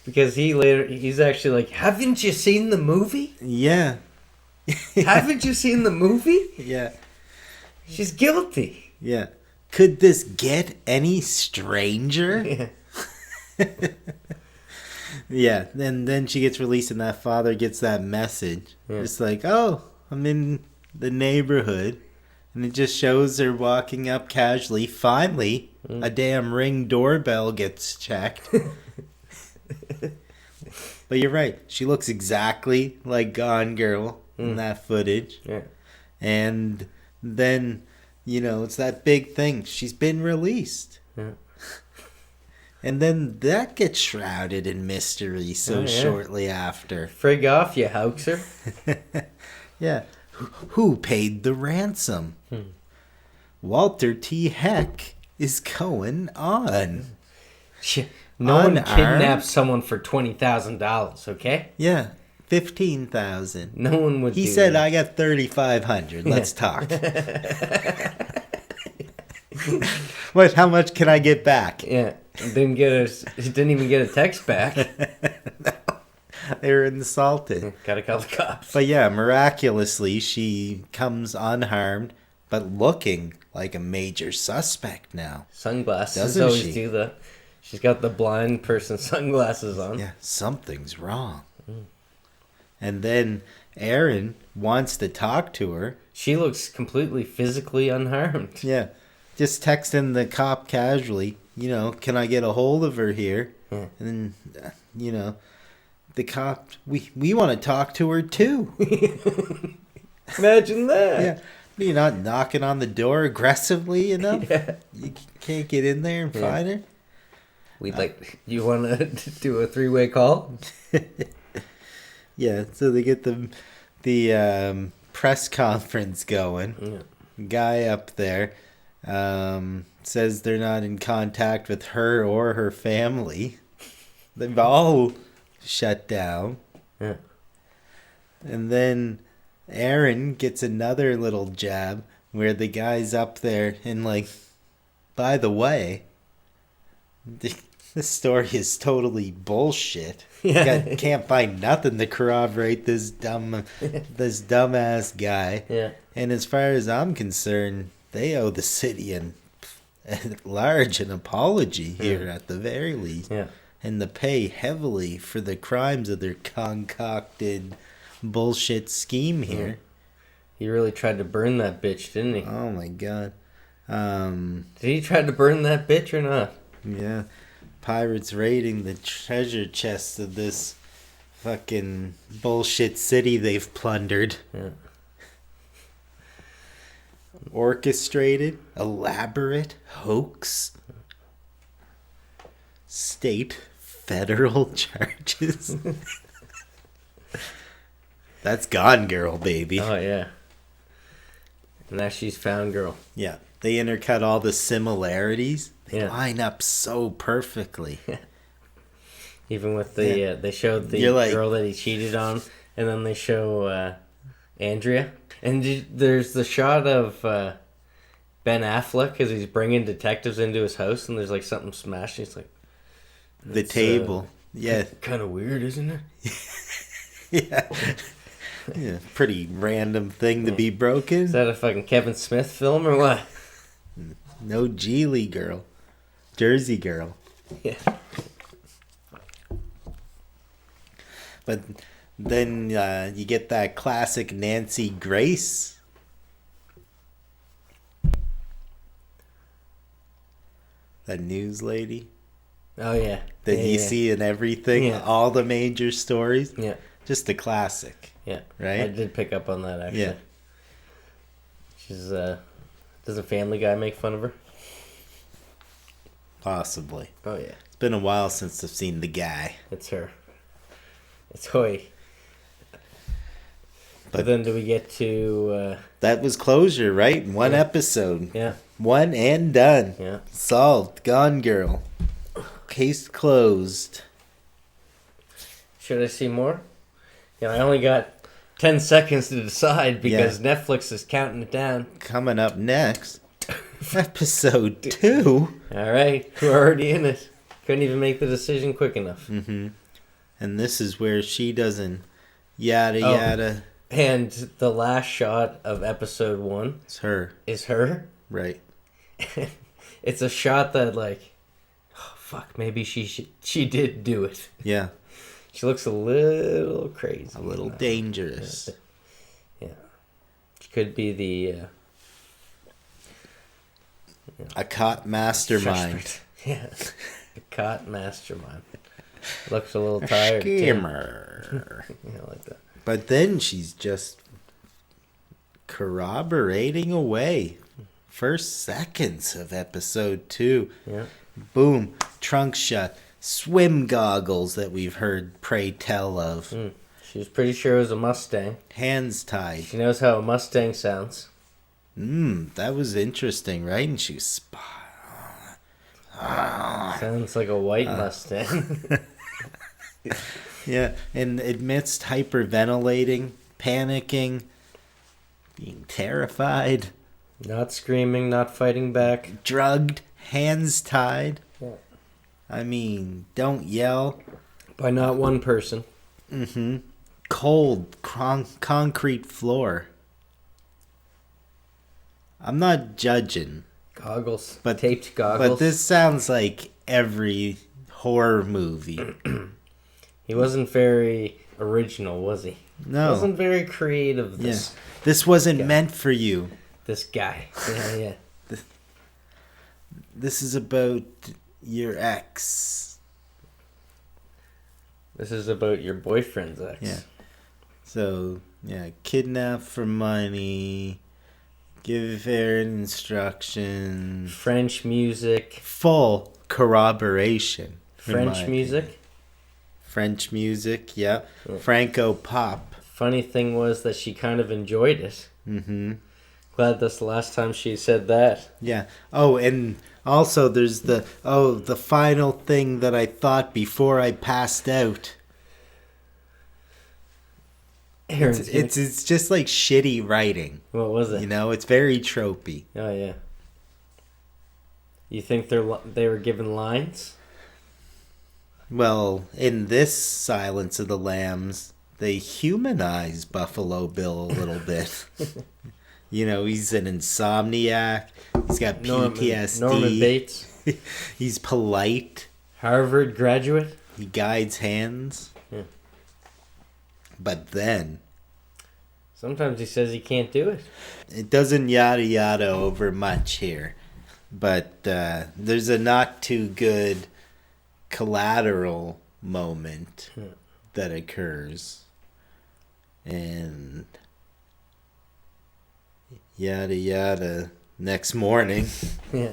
Because he's actually like, haven't you seen the movie? Yeah. Haven't you seen the movie? Yeah. She's guilty. Yeah. Could this get any stranger? Yeah. Yeah, then she gets released and that father gets that message. Yeah. It's like, oh, I'm in the neighborhood. And it just shows her walking up casually. Finally, a damn Ring doorbell gets checked. But you're right. She looks exactly like Gone Girl in that footage. Yeah. And then, it's that big thing. She's been released. Yeah. And then that gets shrouded in mystery shortly after. Frig off, you hoaxer. Yeah. Who paid the ransom? Walter T. Heck is going on. No one kidnaps someone for $20,000, okay? Yeah. $15,000. No one would. He said, I got $3,500. Let's talk. What? How much can I get back? Yeah. He didn't even get a text back. No. They were insulted. Gotta call the cops. But yeah, miraculously, she comes unharmed, but looking like a major suspect now. Sunglasses doesn't always she? do that. She's got the blind person sunglasses on. Yeah, something's wrong. And then Aaron wants to talk to her. She looks completely physically unharmed. Yeah. Just texting the cop casually, can I get a hold of her here? Yeah. And then, the cop, we want to talk to her too. Imagine that. Yeah. You're not knocking on the door aggressively enough? Yeah. You can't get in there and find her? You want to do a 3-way call? Yeah, so they get the press conference going. Yeah. Guy up there says they're not in contact with her or her family. They've all shut down. Yeah. And then Aaron gets another little jab where the guy's up there and by the way, this story is totally bullshit. Yeah. Can't find nothing to corroborate this dumbass guy. Yeah. And as far as I'm concerned, they owe the city at large an apology here at the very least. Yeah. And to pay heavily for the crimes of their concocted bullshit scheme here. He really tried to burn that bitch, didn't he? Oh my god. Did he try to burn that bitch or not? Yeah. Pirates raiding the treasure chests of this fucking bullshit city they've plundered. Yeah. Orchestrated, elaborate hoax. State, federal charges. That's Gone Girl, baby. Oh, yeah. And now she's found girl. Yeah. They intercut all the similarities. They Yeah. line up so perfectly. Even with the, they showed the girl that he cheated on, and then they show Andrea. And there's the shot of Ben Affleck as he's bringing detectives into his house, and there's like something smashed. He's like, the table. Yeah. Kind of weird, isn't it? Yeah. Yeah. Pretty random thing to be broken. Is that a fucking Kevin Smith film or what? No Geely girl. Jersey girl. Yeah. But then you get that classic Nancy Grace. That news lady. Oh, yeah. That you see in everything. Yeah. All the major stories. Yeah. Just a classic. Yeah. Right? I did pick up on that, actually. Yeah. She's, does a Family Guy make fun of her? Possibly. Oh, yeah. It's been a while since I've seen the guy. It's her. It's Hoy. But then do we get to... that was closure, right? One episode. Yeah. One and done. Yeah. Solved. Gone Girl. Case closed. Should I see more? I only got 10 seconds to decide because Netflix is counting it down. Coming up next, episode 2. All right. We're already in it. Couldn't even make the decision quick enough. Mm-hmm. And this is where she doesn't yada. And the last shot of episode 1 is her. Right. It's a shot that, like, oh, fuck, maybe she did do it. Yeah. She looks a little crazy. A little dangerous. Yeah. She could be the... a caught mastermind. Yeah. A caught mastermind. Looks a little tired. Scammer. Yeah, like that. But then she's just corroborating away. First seconds of episode 2. Yeah. Boom. Trunk shut. Swim goggles that we've heard pray tell of. She was pretty sure it was a Mustang. Hands tied. She knows how a Mustang sounds. That was interesting, right? And she was Sounds like a white Mustang. Yeah, and amidst hyperventilating, panicking, being terrified, Not screaming, not fighting back. drugged, hands tied. Yeah. I mean, don't yell. By not one person. Mm-hmm. Cold, concrete floor. I'm not judging. Goggles. But taped goggles. But this sounds like every horror movie. He wasn't very original, was he? No. He wasn't very creative, this This wasn't meant for you. this guy. Yeah. This is about your ex. This is about your boyfriend's ex. Yeah. So, kidnap for money, give Aaron instructions. French music. Full corroboration. French music. French music, yeah. Franco pop. Funny thing was that she kind of enjoyed it. Mm-hmm. Glad that's the last time she said that. Yeah. Oh, and also there's the final thing that I thought before I passed out. It's just like shitty writing. What was it? It's very tropey. Oh, yeah. You think they were given lines? Well, in this Silence of the Lambs, they humanize Buffalo Bill a little bit. He's an insomniac. He's got PTSD. Norman Bates. He's polite. Harvard graduate. He guides hands. Yeah. But then... sometimes he says he can't do it. It doesn't yada yada over much here. But there's a not too good collateral moment that occurs. And... yada yada next morning. Yeah.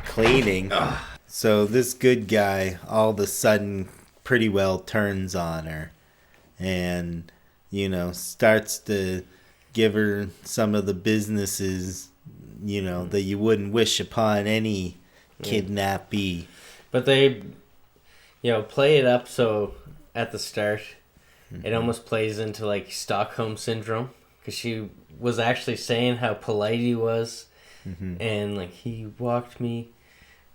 Cleaning. So this good guy all of a sudden pretty well turns on her. And starts to give her some of the businesses, that you wouldn't wish upon any kidnappee. But they, play it up so at the start, it almost plays into like Stockholm syndrome, because she was actually saying how polite he was, and like he walked me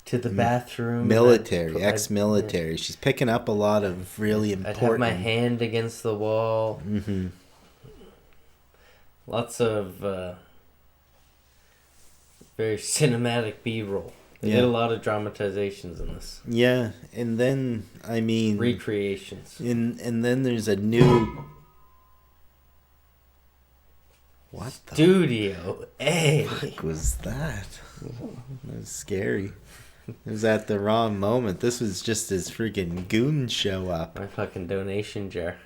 to the bathroom. Ex-military. She's picking up a lot of really important. I'd have my hand against the wall. Lots of very cinematic B-roll. They did a lot of dramatizations in this. Yeah, and then, recreations. And then there's a new... What the... Studio A. What was that? That was scary. It was at the wrong moment. This was just his freaking goon show up. My fucking donation jar.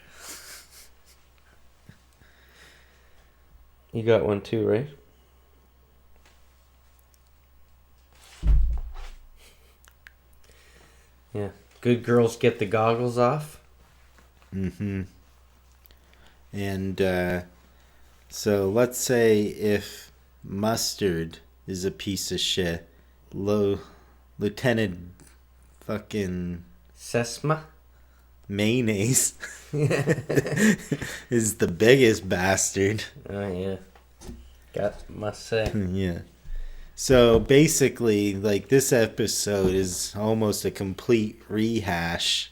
You got one too, right? Yeah. Good girls get the goggles off. And so let's say if Mustard is a piece of shit, Lieutenant fucking Sesma Mayonnaise is the biggest bastard. Oh yeah, must say. Yeah. So basically, like, this episode is almost a complete rehash.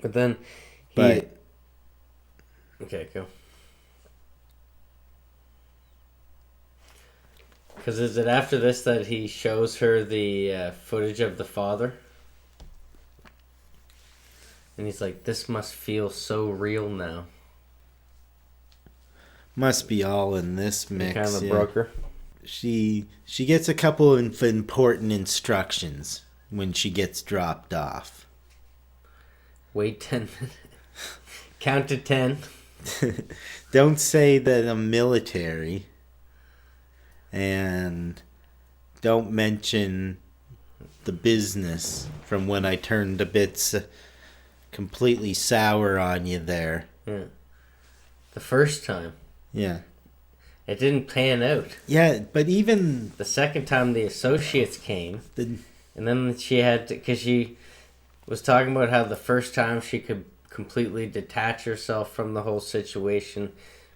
But then, okay, go. Because is it after this that he shows her the footage of the father? And he's like, this must feel so real now. Must be all in this mix. Kind of a broker. She gets a couple of important instructions when she gets dropped off. Wait 10 minutes. Count to 10. Don't say that I'm military. And don't mention the business from when I turned a bit completely sour on you there. Yeah. The first time. Yeah. It didn't pan out. Yeah, but even... The second time the associates came, and then she had to... Because she was talking about how the first time she could completely detach herself from the whole situation.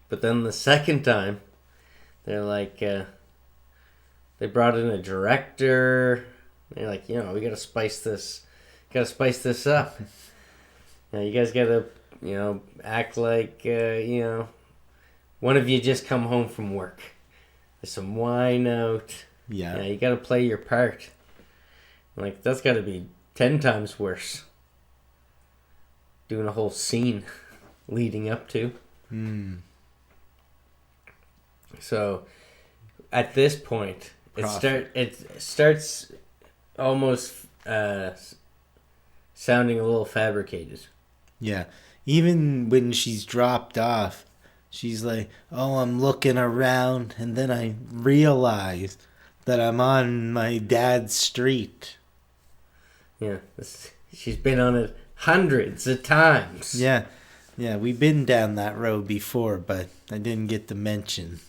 But then the second time, they're like... they brought in a director. They're like, we gotta spice this up. You guys gotta, act like, one of you just come home from work. There's some wine out. Yeah. You gotta play your part. Like, that's gotta be 10 times worse. Doing a whole scene leading up to. So, at this point, it starts almost sounding a little fabricated. Yeah. Even when she's dropped off, she's like, oh, I'm looking around, and then I realize that I'm on my dad's street. Yeah. She's been on it hundreds of times. Yeah. Yeah, we've been down that road before, but I didn't get to mention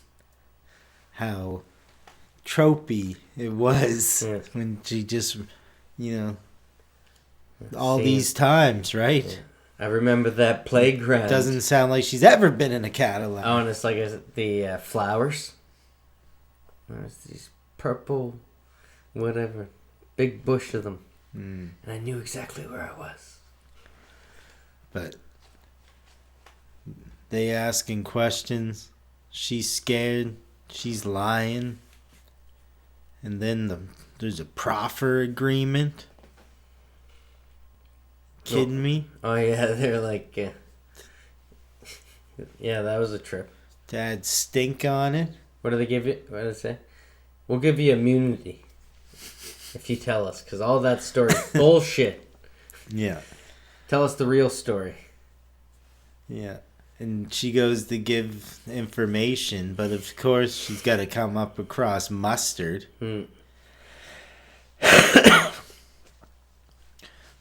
how tropey it was when she just, all these times, right? Yeah. I remember that playground. It doesn't sound like she's ever been in a Cadillac. Oh, and it's like the flowers. There's these purple, whatever, big bush of them. And I knew exactly where I was. But they asking questions. She's scared. She's lying. And then there's a proffer agreement. Kidding me? Oh yeah, they're like, yeah, that was a trip. Dad stink on it. What do they give you? What did it say? We'll give you immunity if you tell us, because all that story is bullshit. Yeah. Tell us the real story. Yeah. And she goes to give information, but of course she's got to come up across Mustard.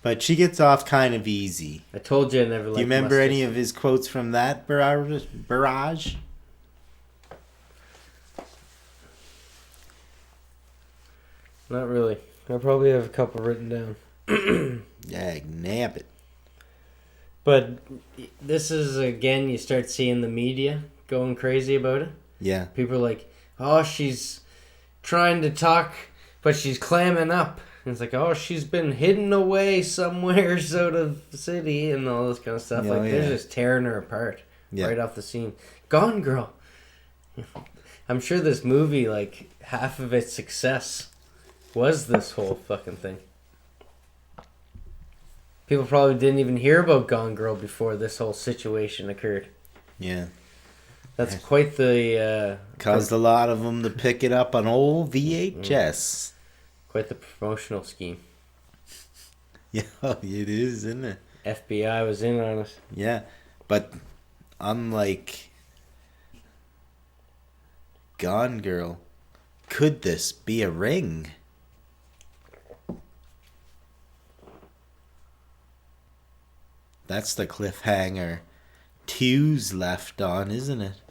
But she gets off kind of easy. I told you I never liked Do you remember mustard. any of his quotes from that barrage? Not really. I probably have a couple written down. Yeah, nab it. But this is, again, you start seeing the media going crazy about it. Yeah. People are like, oh, she's trying to talk, but she's clamming up. And it's like, oh, she's been hidden away somewhere out of the city and all this kind of stuff. Oh, They're just tearing her apart right off the scene. Gone Girl. I'm sure this movie, like, half of its success was this whole fucking thing. People probably didn't even hear about Gone Girl before this whole situation occurred. Yeah. That's quite the... Caused a lot of them to pick it up on old VHS. Quite the promotional scheme. Yeah, it is, isn't it? FBI was in on it. Yeah, but unlike Gone Girl, could this be a ring? That's the cliffhanger 2's left on, isn't it?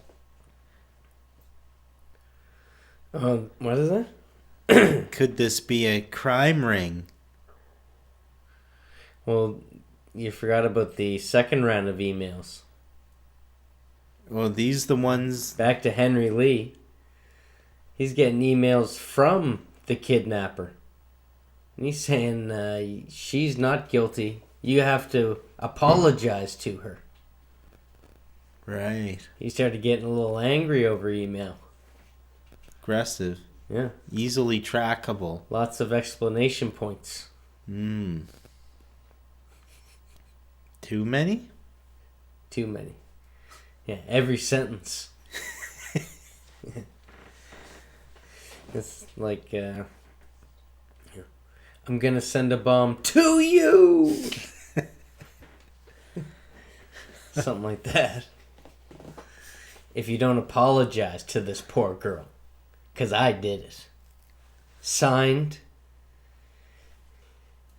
What is that? Could this be a crime ring? Well, you forgot about the second round of emails. Well, these the ones... Back to Henry Lee. He's getting emails from the kidnapper. And he's saying she's not guilty. You have to apologize to her. Right. He started getting a little angry over email. Aggressive. Yeah. Easily trackable. Lots of explanation points. Too many? Too many. Yeah, every sentence. It's like, I'm gonna send a bomb to you! Something like that. If you don't apologize to this poor girl. 'Cause I did it. Signed,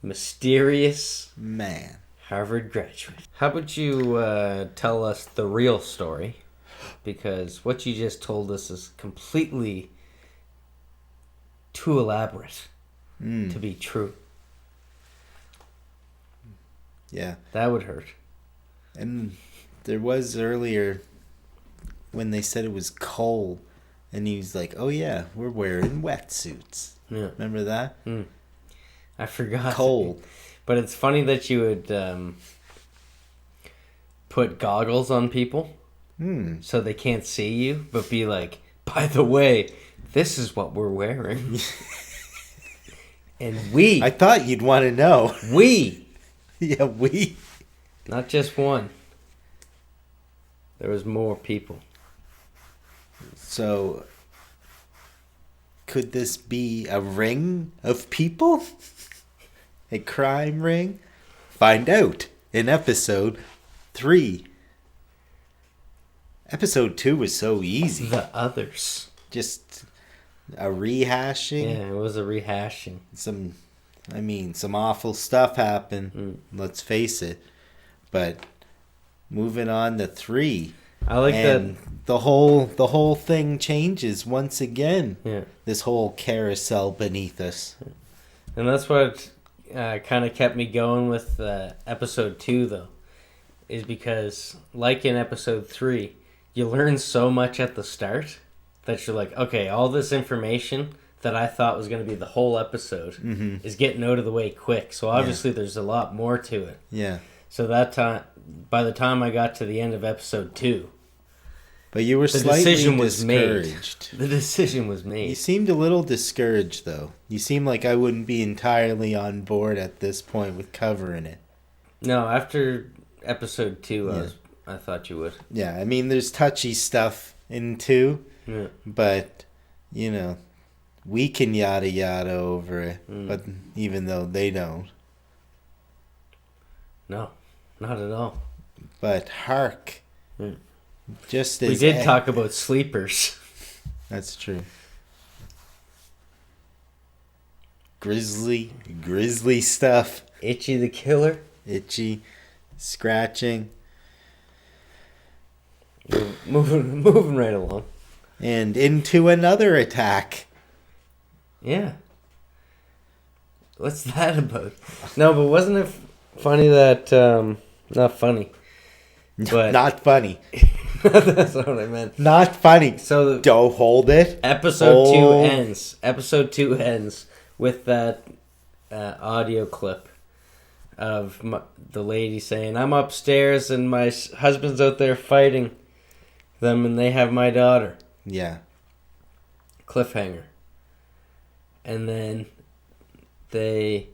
mysterious Man. Harvard graduate. How about you tell us the real story? Because what you just told us is completely too elaborate to be true. Yeah. That would hurt. And there was earlier when they said it was cold. And he was like, oh yeah, we're wearing wetsuits. Yeah. Remember that? I forgot. Cold. But it's funny that you would put goggles on people so they can't see you, but be like, by the way, this is what we're wearing. And we. I thought you'd want to know. We. Yeah, we. Not just one. There was more people. So, could this be a ring of people? A crime ring? Find out in episode 3. Episode 2 was so easy. The Others. Just a rehashing. Yeah, it was a rehashing. Some awful stuff happened. Let's face it. But moving on to 3. I like and the whole thing changes once again. Yeah. This whole carousel beneath us. And that's what kind of kept me going with episode 2, though. Is because, like in episode 3, you learn so much at the start that you're like, okay, all this information that I thought was going to be the whole episode is getting out of the way quick. So obviously there's a lot more to it. Yeah. So that time, by the time I got to the end of episode 2, but you were slightly discouraged. The decision was made. You seemed a little discouraged, though. You seem like I wouldn't be entirely on board at this point with covering it. No, after episode 2, I thought you would. Yeah, I mean, there's touchy stuff in 2, but, you know, we can yada yada over it, but even though they don't. No, not at all. But hark. Just as we did talk about sleepers. That's true. Grisly stuff. Itchy the killer. Itchy, scratching. Moving right along. And into another attack. Yeah. What's that about? No, but wasn't it funny that... not funny. But Not funny. that's not what I meant. Not funny. So don't hold it. Episode 2 ends. Episode 2 ends with that audio clip of the lady saying, "I'm upstairs and my husband's out there fighting them and they have my daughter." Yeah. Cliffhanger. And then they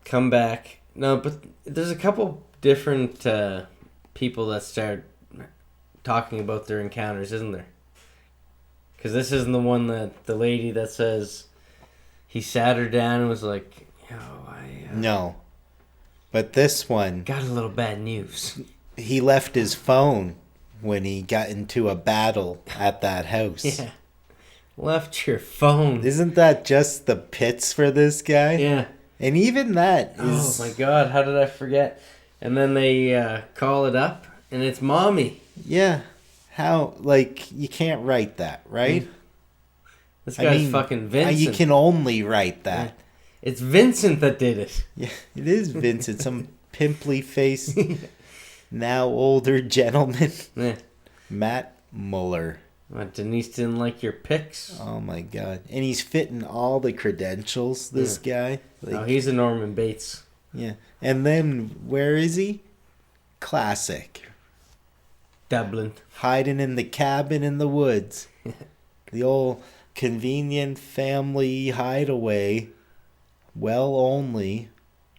come back. No, but there's a couple different people that start talking about their encounters, isn't there? Because this isn't the one that the lady that says he sat her down and was like, "Yo, I no." But this one, got a little bad news." He left his phone when he got into a battle at that house. Yeah. Left your phone. Isn't that just the pits for this guy? Yeah. And even that is... Oh my god, how did I forget? And then they call it up, and it's Mommy. Yeah. How, like, you can't write that, right? This guy's fucking Vincent. You can only write that. Yeah. It's Vincent that did it. Yeah, it is Vincent. Some pimply-faced, now older gentleman. Yeah. Matt Muller. Denise didn't like your pics. Oh my god. And he's fitting all the credentials, this guy. Like, oh, he's a Norman Bates. Yeah. And then, where is he? Classic. Dublin. Hiding in the cabin in the woods. The old convenient family hideaway. Well only.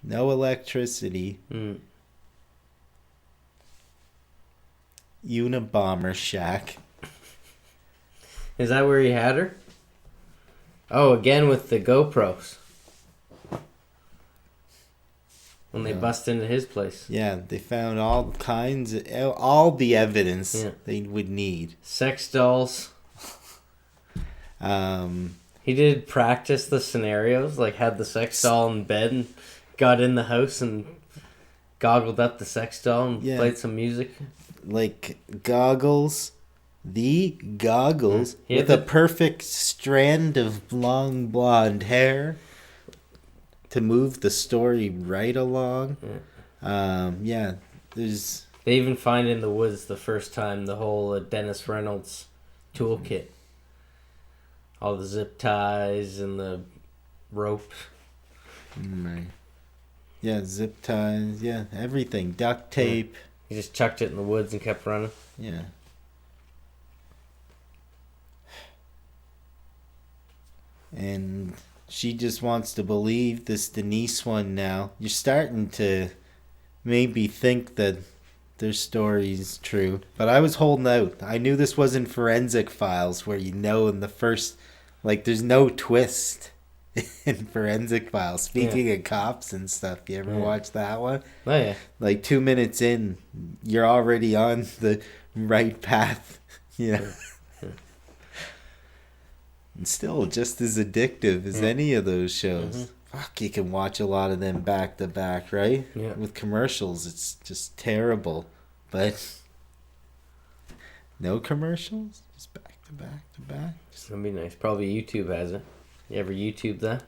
No electricity. Unabomber shack. Is that where he had her? Oh, again with the GoPros. When they bust into his place. Yeah, they found all kinds of... all the evidence they would need. Sex dolls. He did practice the scenarios, like had the sex doll in bed and got in the house and goggled up the sex doll and played some music. Like goggles... The goggles with a perfect strand of long blonde hair to move the story right along. There's... They even find in the woods the first time the whole Dennis Reynolds toolkit. All the zip ties and the rope. Right. Yeah, zip ties. Yeah, everything. Duct tape. He just chucked it in the woods and kept running. Yeah. And she just wants to believe this Denise one now. You're starting to maybe think that their story's true. But I was holding out. I knew this wasn't Forensic Files where in the first... Like, there's no twist in Forensic Files. Speaking of cops and stuff, you ever watch that one? Oh, yeah. Like, 2 minutes in, you're already on the right path. Yeah. And still just as addictive as any of those shows. Fuck, you can watch a lot of them back to back, right? Yeah. With commercials, it's just terrible. But no commercials? Just back to back to back? That'd be nice. Probably YouTube has it. You ever YouTube that?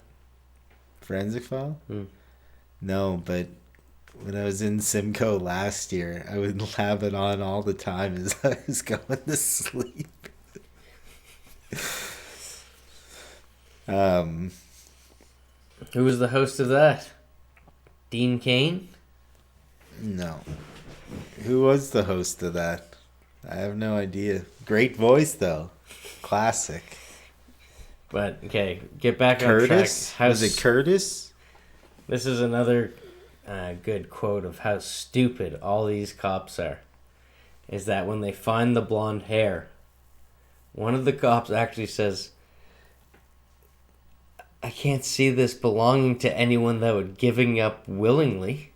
Forensic File? No, but when I was in Simcoe last year, I would have it on all the time as I was going to sleep. Who was the host of that? Dean Cain? No. Who was the host of that? I have no idea. Great voice, though. Classic. But, okay, get back Curtis? on track. Was it Curtis? This is another good quote of how stupid all these cops are. Is that when they find the blonde hair, one of the cops actually says, "I can't see this belonging to anyone that would giving up willingly."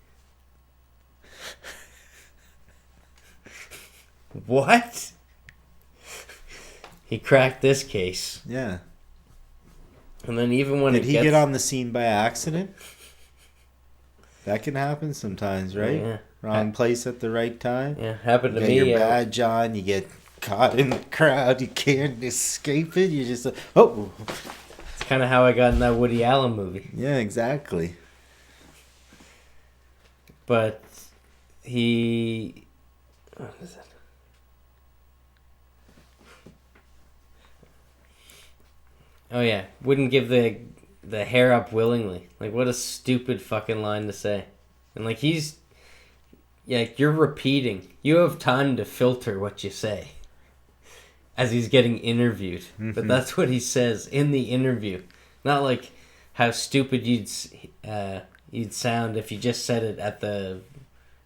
What? He cracked this case. Yeah. And then even when Did he get on the scene by accident? That can happen sometimes, right? Yeah. Wrong place at the right time. Yeah, happened to You me. get your badge on, you get caught in the crowd, you can't escape it. You're just like, oh. It's kind of how I got in that Woody Allen movie. Yeah, exactly. But he... What is it? Oh, yeah. Wouldn't give the hair up willingly. Like, what a stupid fucking line to say. And, like, he's... Yeah, you're repeating. You have time to filter what you say as he's getting interviewed. Mm-hmm. But that's what he says in the interview. Not like how stupid you'd sound if you just said it at the...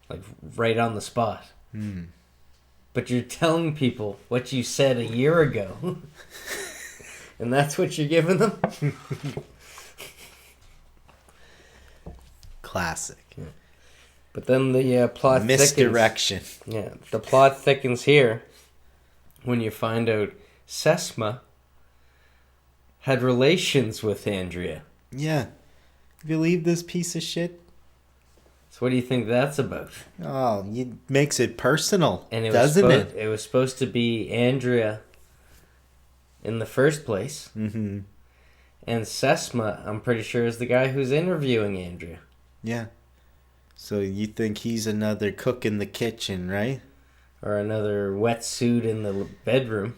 Like, right on the spot. Mm. But you're telling people what you said a year ago. And that's what you're giving them? Classic. Yeah. But then the plot misdirection. Thickens. Yeah, the plot thickens here when you find out Sesma had relations with Andrea. Yeah. You believe this piece of shit? So what do you think that's about? Oh, it makes it personal, and doesn't it? It was supposed to be Andrea in the first place. Mm-hmm. And Sesma, I'm pretty sure, is the guy who's interviewing Andrea. Yeah. So you think he's another cook in the kitchen, right? Or another wetsuit in the bedroom.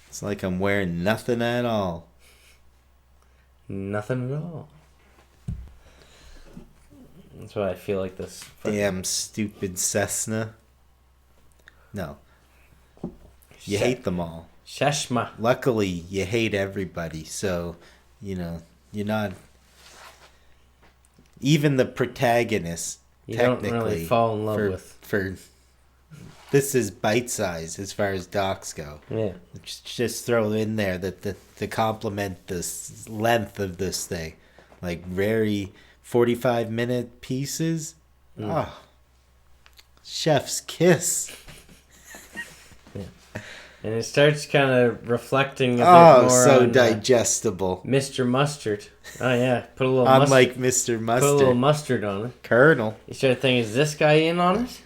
It's like I'm wearing nothing at all. Nothing at all. That's why I feel like this. Damn stupid Cessna. No. You hate them all. Sheshma. Luckily, you hate everybody, so, you're not... Even the protagonist, you technically... don't really fall in love with. This is bite-size as far as docs go. Yeah. Just throw in there that to complement this length of this thing. Like, very 45-minute pieces. Oh. Chef's kiss. And it starts kind of reflecting a bit more so on digestible. Mr. Mustard. Oh, yeah. Put a little Unlike Mr. Mustard. Put a little mustard on it. Colonel. You start thinking, is this guy in on it?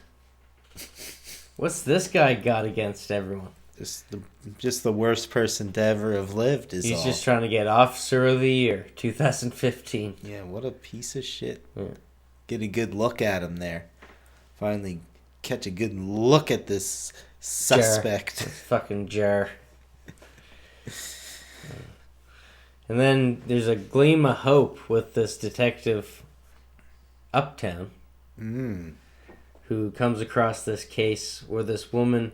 What's this guy got against everyone? Just the worst person to ever have lived is He's just trying to get Officer of the Year, 2015. Yeah, what a piece of shit. Yeah. Get a good look at him there. Finally catch a good look at this suspect. This fucking jar. And then there's a gleam of hope with this detective uptown who comes across this case where this woman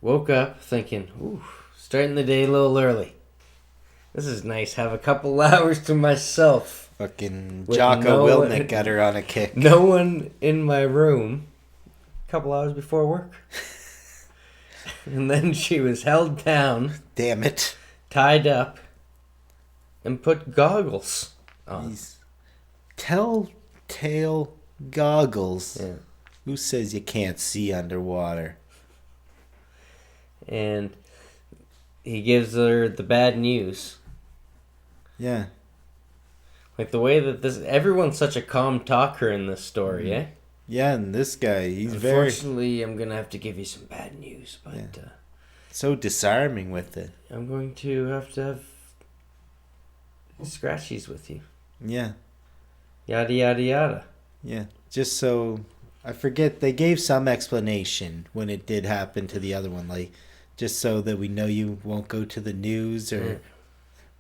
woke up thinking, ooh, starting the day a little early. This is nice. Have a couple hours to myself. Fucking Jocko Willnick got her on a kick. No one in my room. A couple hours before work. And then she was held down. Damn it. Tied up. And put goggles on. These telltale goggles. Yeah. Who says you can't see underwater? And he gives her the bad news. Yeah. Like the way that everyone's such a calm talker in this story, eh? Yeah, and this guy, he's Unfortunately, I'm going to have to give you some bad news, but... Yeah. So disarming with it. I'm going to have scratchies with you. Yeah. Yada, yada, yada. Yeah. Just so... I forget, they gave some explanation when it did happen to the other one. Like, just so that we know you won't go to the news or...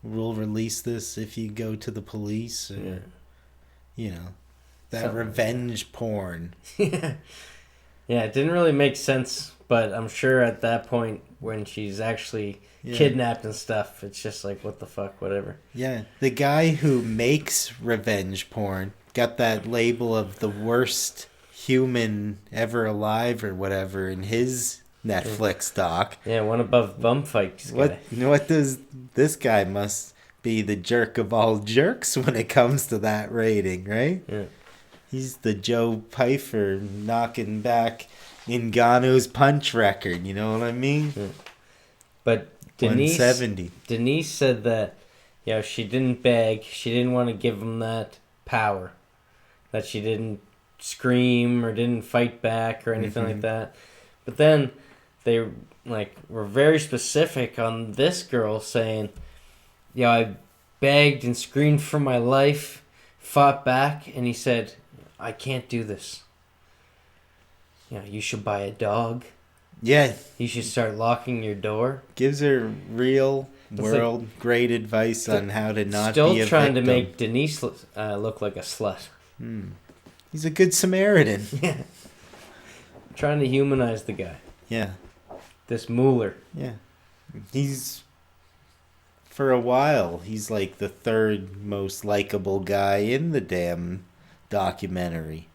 We'll release this if you go to the police. Or, that something revenge porn. Yeah, it didn't really make sense, but I'm sure at that point when she's actually kidnapped and stuff, it's just like, what the fuck, whatever. Yeah, the guy who makes revenge porn got that label of the worst human ever alive or whatever in his Netflix doc. Yeah, one above bum fights guy. What does this guy must be the jerk of all jerks when it comes to that rating, right? Yeah. He's the Joe Pfeiffer knocking back Ngannou's punch record, you know what I mean? Yeah. But Denise 170. Denise said that she didn't beg. She didn't want to give him that power. That she didn't scream or didn't fight back or anything like that. But then they were very specific on this girl saying, I begged and screamed for my life, fought back, and he said, I can't do this. You should buy a dog. Yeah. You should start locking your door. Gives her real world great advice on how to not be a victim. Still trying to make Denise look like a slut. He's a good Samaritan. Yeah. Trying to humanize the guy. Yeah. This Mueller. Yeah. For a while, he's like the third most likable guy in the damn documentary.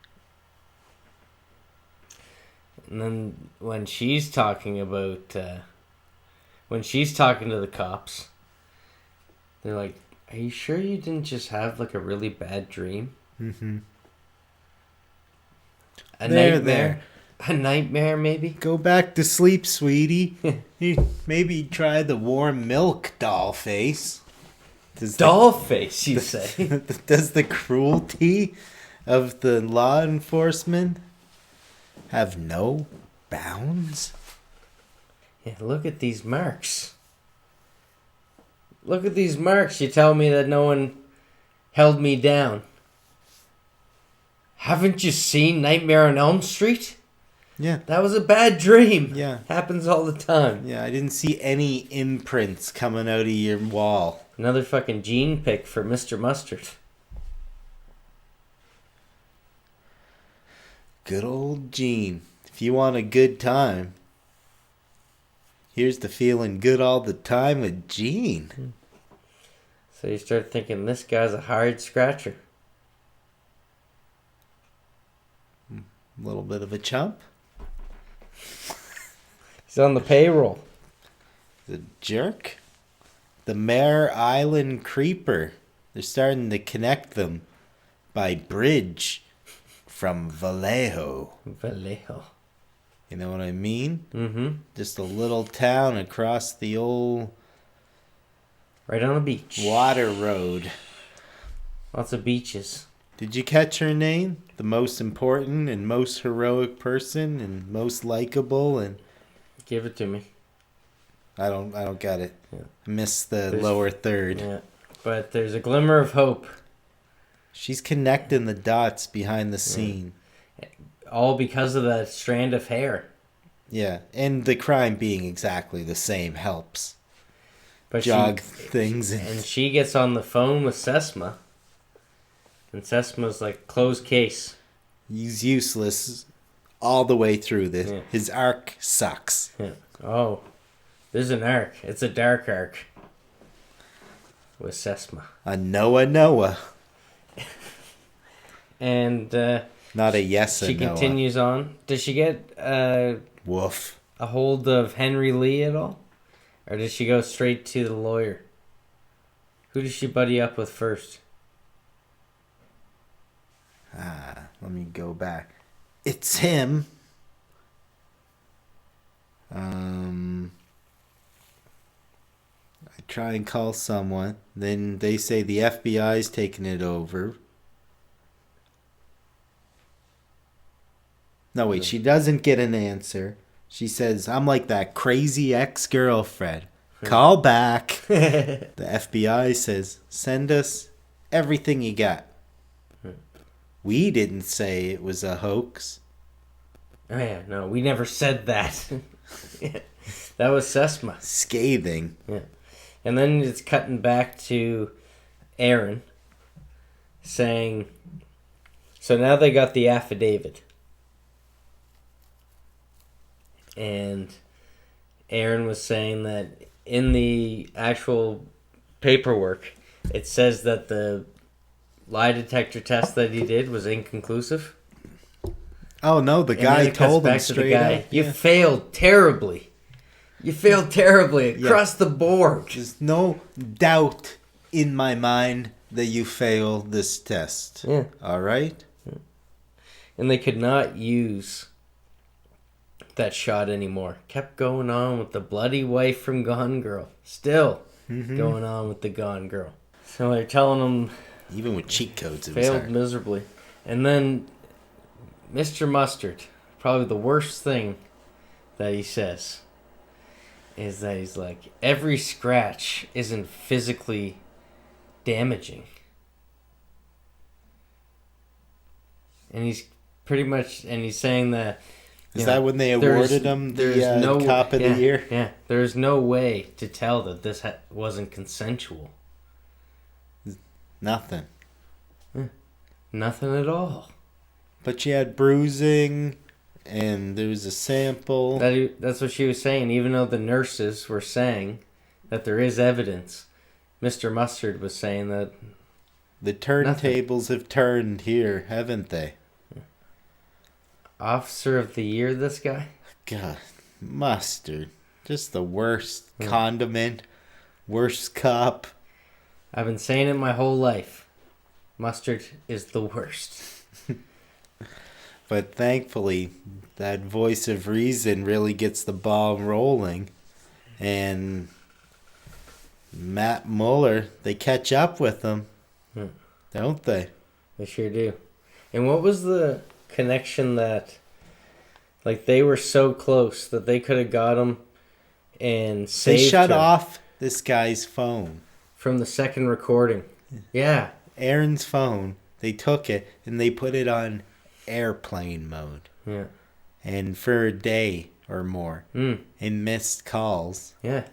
And then when she's talking to the cops, they're like, are you sure you didn't just have like a really bad dream? Mm-hmm. A nightmare? A nightmare, maybe? Go back to sleep, sweetie. Maybe try the warm milk, doll face. Doll face, you say? Does the cruelty of the law enforcement have no bounds? Yeah, look at these marks. Look at these marks. You tell me that no one held me down. Haven't you seen Nightmare on Elm Street? Yeah. That was a bad dream. Yeah. Happens all the time. Yeah, I didn't see any imprints coming out of your wall. Another fucking gene pick for Mr. Mustard. Good old Gene. If you want a good time, here's the feeling good all the time with Gene. So you start thinking, this guy's a hard scratcher. A little bit of a chump. He's on the payroll. The jerk. The Mare Island Creeper. They're starting to connect them by bridge from Vallejo. Vallejo. You know what I mean? Mm-hmm. Just a little town across the old... Right on a beach. Water road. Lots of beaches. Did you catch her name? The most important and most heroic person and most likable and... Give it to me. I don't get it. Yeah. I missed the lower third. Yeah. But there's a glimmer of hope. She's connecting the dots behind the scene. All because of that strand of hair. Yeah, and the crime being exactly the same helps. But things. And she gets on the phone with Sesma. And Sesma's like, closed case. He's useless all the way through this. Yeah. His arc sucks. Yeah. Oh, there's an arc. It's a dark arc. With Sesma. A Noah. And not a yes she continues on. Does she get woof a hold of Henry Lee at all? Or does she go straight to the lawyer? Who does she buddy up with first? Let me go back. It's him. I try and call someone. Then they say the FBI's taking it over. No, wait, she doesn't get an answer. She says, I'm like that crazy ex-girlfriend. Call back. The FBI says, send us everything you got. We didn't say it was a hoax. Oh yeah, no, we never said that. That was Sesma. Scathing. Yeah. And then it's cutting back to Aaron saying, so now they got the affidavit. And Aaron was saying that in the actual paperwork, it says that the lie detector test that he did was inconclusive. Oh no, the guy told him straight up. You failed terribly. You failed terribly across the board. There's no doubt in my mind that you failed this test. Yeah. All right? Yeah. And they could not use that shot anymore. Kept going on with the bloody wife from Gone Girl. Still going on with the Gone Girl. So they're telling him Even with cheat codes, it was failed hard. miserably. And then Mr. Mustard, probably the worst thing that he says is that he's like, every scratch isn't physically damaging. And he's pretty much, and he's saying that... Is that when they awarded him the Cop of the Year? Yeah, there's no way to tell that this wasn't consensual. Nothing. Nothing at all. But she had bruising, and there was a sample. That's what she was saying. Even though the nurses were saying that there is evidence, Mr. Mustard was saying that... The turntables have turned here, haven't they? Officer of the Year, this guy? God, Mustard. Just the worst condiment. Worst cop. I've been saying it my whole life. Mustard is the worst. But thankfully, that voice of reason really gets the ball rolling. And Matt Mueller, they catch up with him. Don't they? They sure do. And what was the connection that... Like, they were so close that they could have got him and saved They shut her off this guy's phone. from the second recording. Yeah. Aaron's phone. They took it and they put it on airplane mode. Yeah. And for a day or more. Mm. And missed calls. Yeah.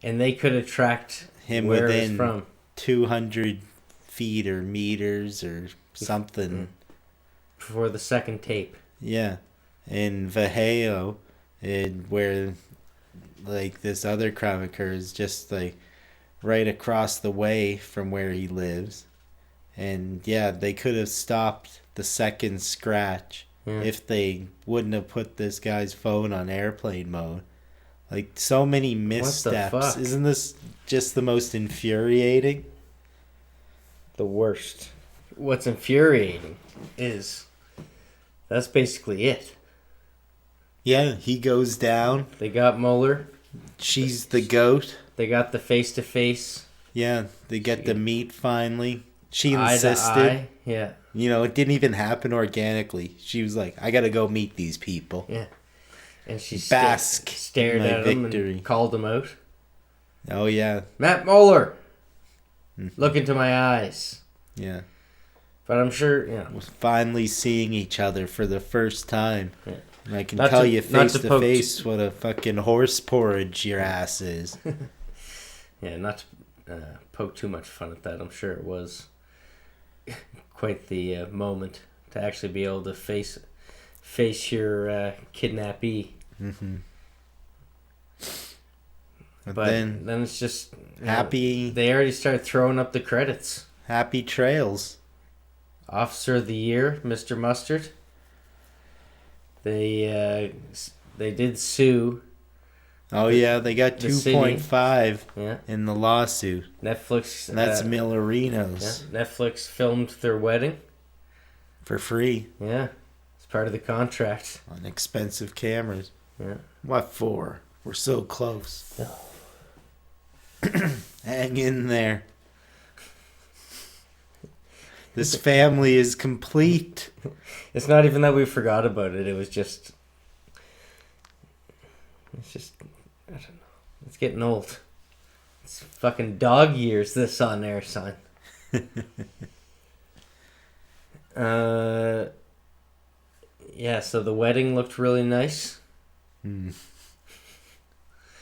And they could have tracked Him where within it's from. 200 feet or meters or something. For the second tape. Yeah. In Vallejo, where like this other crime occurs, just like right across the way from where he lives. And yeah, they could have stopped the second scratch if they wouldn't have put this guy's phone on airplane mode. Like, so many missteps. What the fuck? Isn't this just the most infuriating? The worst. What's infuriating is that's basically it. Yeah, he goes down. They got Mueller. She's the goat. They got the face-to-face. Yeah, they get the meet finally. She Eye to insisted. eye. Yeah. You know, it didn't even happen organically. She was like, I gotta go meet these people. Yeah. And she in stared my at victory. him and called him out. Oh, yeah. Matt Mueller! Look into my eyes. Yeah. But I'm sure, you know. We're finally seeing each other for the first time. Yeah. And I can Not tell to- you not face to to poke- face what a fucking horse porridge your ass is. Yeah, not to poke too much fun at that. I'm sure it was quite the moment to actually be able to face your kidnappee. Mm-hmm. But then it's just happy. They already started throwing up the credits. Happy trails. Officer of the Year, Mr. Mustard. They did sue. Oh, yeah, they got the 2.5 in the lawsuit. Netflix. And that's Millerino's. Yeah, Netflix filmed their wedding. For free. Yeah, it's part of the contract. On expensive cameras. Yeah. What for? We're so close. Hang in there. This family is complete. It's not even that we forgot about it. It was just... It's just... I don't know. It's getting old. It's fucking dog years, this on there, son. Yeah, so the wedding looked really nice.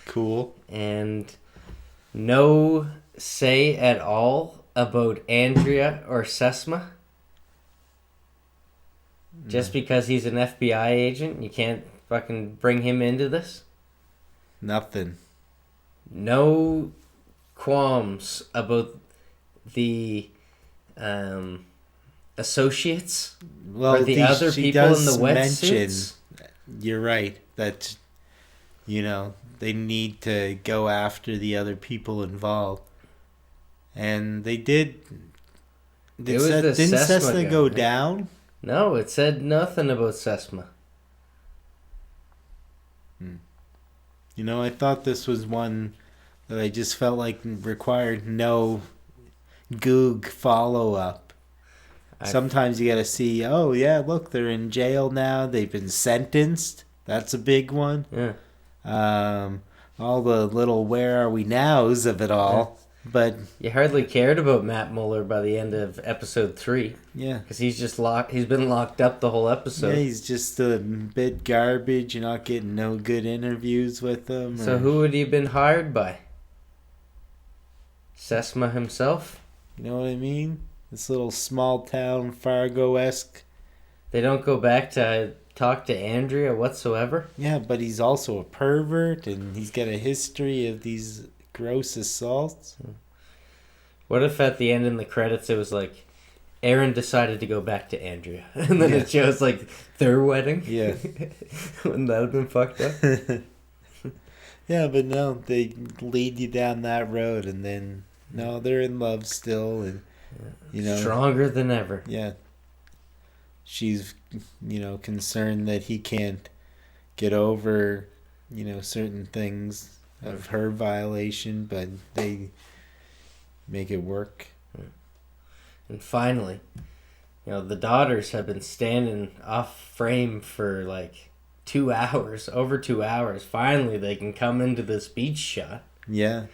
Cool. And no say at all about Andrea or Sesma. Just because he's an FBI agent, you can't fucking bring him into this? Nothing. No qualms about the associates? Well, or the other she people in does the wetsuits? You're right, that, you know, they need to go after the other people involved. And they did. Didn't Cessna guy, go right? down? No, it said nothing about Sesma. You know, I thought this was one that I just felt like required no Goog follow-up. Sometimes you gotta see, oh yeah, look, they're in jail now. They've been sentenced. That's a big one. Yeah. All the little where are we nows of it all. Yeah. But you hardly cared about Matt Muller by the end of episode 3. Yeah. Because he's been locked up the whole episode. Yeah, he's just a bit garbage. You're not getting no good interviews with him. So who would he have been hired by? Sesma himself? You know what I mean? This little small town Fargo-esque. They don't go back to talk to Andrea whatsoever? Yeah, but he's also a pervert, and he's got a history of these gross assaults. What if at the end in the credits it was like, Aaron decided to go back to Andrea, and then it shows like their wedding? Yeah. Wouldn't that have been fucked up? Yeah, but no, they lead you down that road, and then no, they're in love still, and you know, stronger than ever. Yeah. She's, concerned that he can't get over, certain things of her violation, but they make it work. And finally, the daughters have been standing off frame for like 2 hours, over 2 hours. Finally, they can come into this beach shot. Yeah.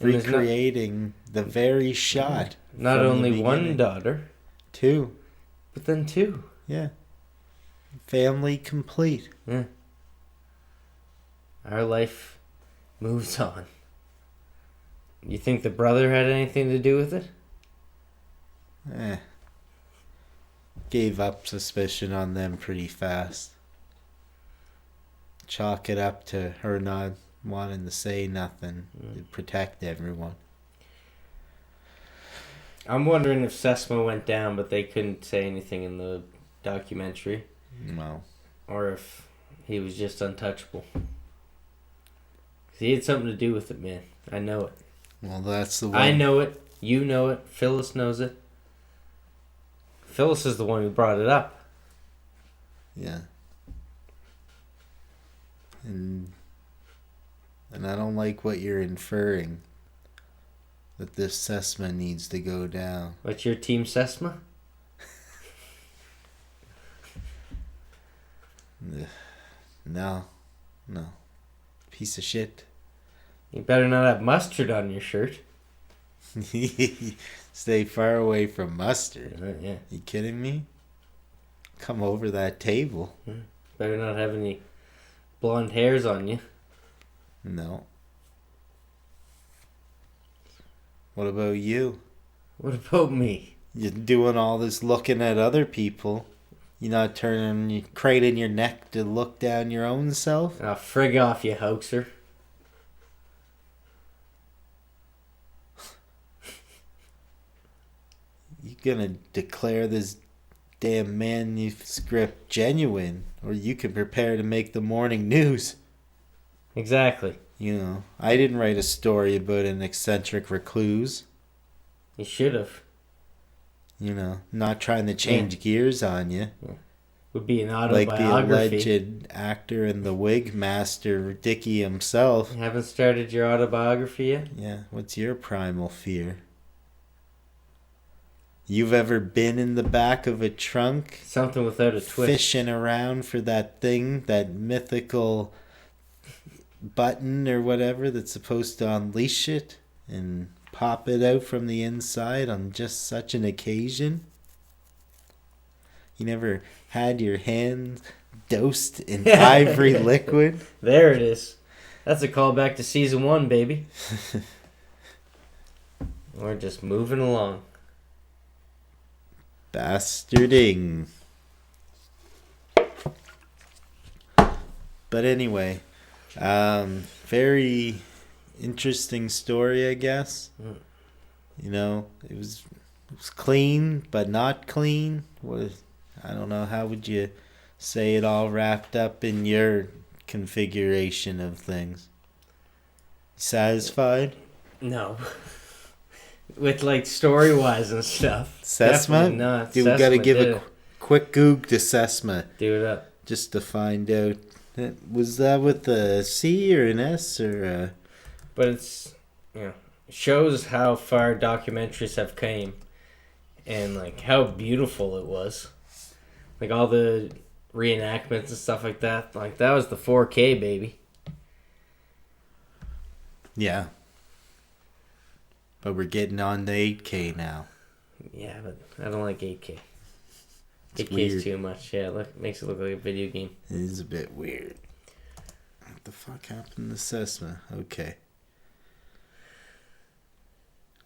Recreating the very shot. Not only one daughter. 2. But then 2. Yeah. Family complete. Yeah. Our life moves on. You think the brother had anything to do with it? Gave up suspicion on them pretty fast. Chalk it up to her not wanting to say nothing to protect everyone. I'm wondering if Sesma went down, but they couldn't say anything in the documentary. No. Or if he was just untouchable. 'Cause he had something to do with it, man. I know it. Well, that's the one. I know it. You know it. Phyllis knows it. Phyllis is the one who brought it up. Yeah. And I don't like what you're inferring. That this Sesma needs to go down. What's your team, Sesma? No. Piece of shit. You better not have mustard on your shirt. Stay far away from mustard. Yeah. You kidding me? Come over that table. Better not have any blonde hairs on you. No. What about you? What about me? You're doing all this looking at other people. You're not craning your neck to look down your own self? Ah, frig off, you hoaxer. You gonna declare this damn manuscript genuine, or you can prepare to make the morning news. Exactly. I didn't write a story about an eccentric recluse. You should have. Not trying to change gears on you. Yeah. Would be an autobiography. Like the alleged actor and the wig master, Dickie himself. You haven't started your autobiography yet? Yeah, what's your primal fear? You've ever been in the back of a trunk? Something without a twist. Fishing around for that thing, that mythical button or whatever that's supposed to unleash it and pop it out from the inside on just such an occasion? You never had your hand doused in ivory liquid? There it is. That's a callback to season 1, baby. We're just moving along. Bastarding. But anyway, very interesting story, I guess. It was clean, but not clean. I don't know, how would you say it all wrapped up in your configuration of things? Satisfied? No. With story-wise and stuff. Sesma? Not. Dude, we gotta give a quick goog to Sesma. Do it up. Just to find out. Was that with a C or an S or a... But it's, shows how far documentaries have came and like how beautiful it was. Like all the reenactments and stuff like that. Like that was the 4K, baby. Yeah. But we're getting on to 8K now. Yeah, but I don't like 8K. It's 8K weird. is too much. Yeah, makes it look like a video game. It is a bit weird. What the fuck happened to Cessna? Okay.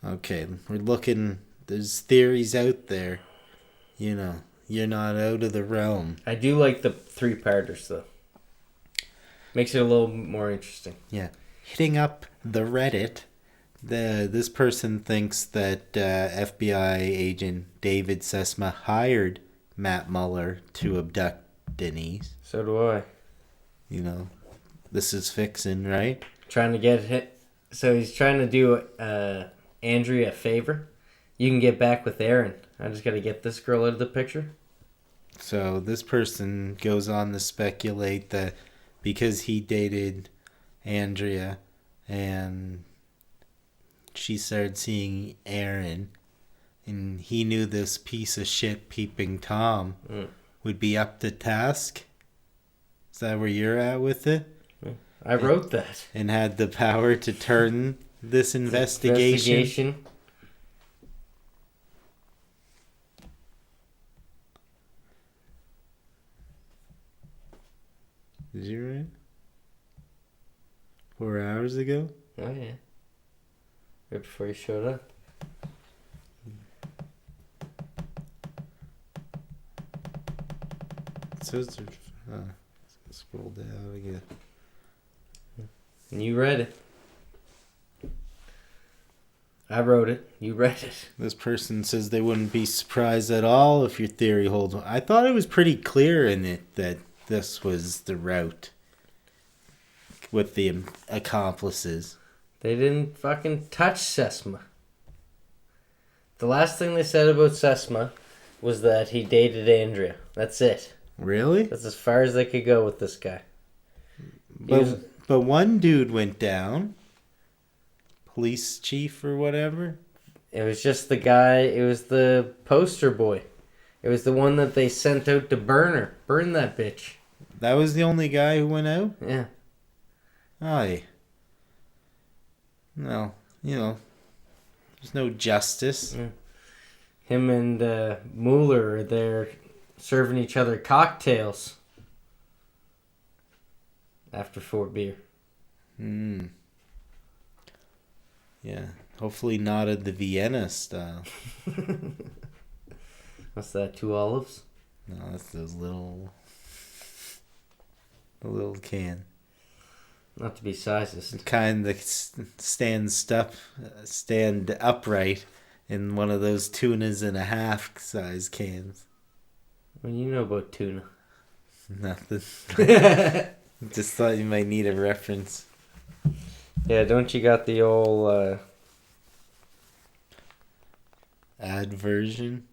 Okay, we're looking. There's theories out there. You know, you're not out of the realm. I do like the 3-parters though. Makes it a little more interesting. Yeah. Hitting up the Reddit, this person thinks that FBI agent David Sesma hired Matt Mueller to abduct Denise. So do I. You know, this is fixing, right? Trying to get hit. So he's trying to do Andrea a favor. You can get back with Aaron. I just got to get this girl out of the picture. So this person goes on to speculate that because he dated Andrea and she started seeing Aaron and he knew this piece of shit peeping Tom would be up to task. Is that where you're at with it? I wrote that. And had the power to turn this investigation. Did you write? 4 hours ago? Oh, yeah. Right before you showed up. It says there's... scroll down again. And you read it. I wrote it. You read it. This person says they wouldn't be surprised at all if your theory holds. I thought it was pretty clear in it that this was the route with the accomplices. They didn't fucking touch Sesma. The last thing they said about Sesma was that he dated Andrea. That's it. Really? That's as far as they could go with this guy. But one dude went down. Police chief or whatever. It was just the guy. It was the poster boy. It was the one that they sent out to burn her. Burn that bitch. That was the only guy who went out? Yeah. Aye. No, there's no justice. Yeah. Him and Mueller are there serving each other cocktails after 4 beer. Yeah, hopefully not at the Vienna style. What's that, 2 olives? No, that's those a little can. Not to be sizist. The kind that stand upright in one of those tunas and a half size cans. Well, you know about tuna. Nothing. Just thought you might need a reference. Yeah, don't you got the old... Adversion?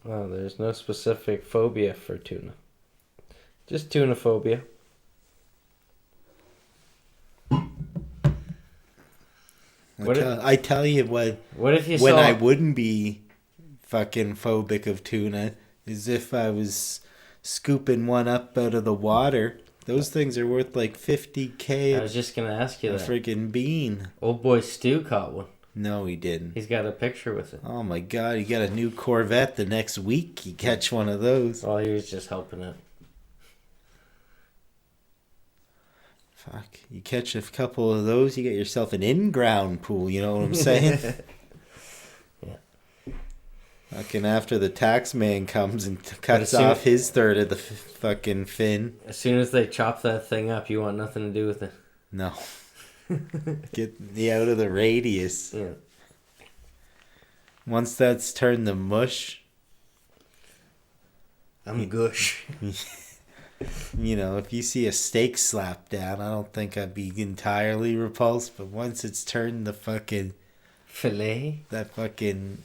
Well, there's no specific phobia for tuna. Just tuna phobia. I tell you what if you when saw... I wouldn't be fucking phobic of tuna is if I was scooping one up out of the water. Those things are worth like $50K. I was just going to ask you that. A freaking bean. Old boy Stu caught one. No, he didn't. He's got a picture with it. Oh my god, he got a new Corvette the next week. You catch one of those. Oh, he was just helping it. Fuck. You catch a couple of those, you get yourself an in-ground pool, you know what I'm saying? Yeah. Fucking after the tax man comes and cuts off his third of the fucking fin. As soon as they chop that thing up, you want nothing to do with it. No. Get me out of the radius. Yeah. Once that's turned to mush. I'm gush. You know, if you see a steak slap down, I don't think I'd be entirely repulsed. But once it's turned to fucking... Filet? That fucking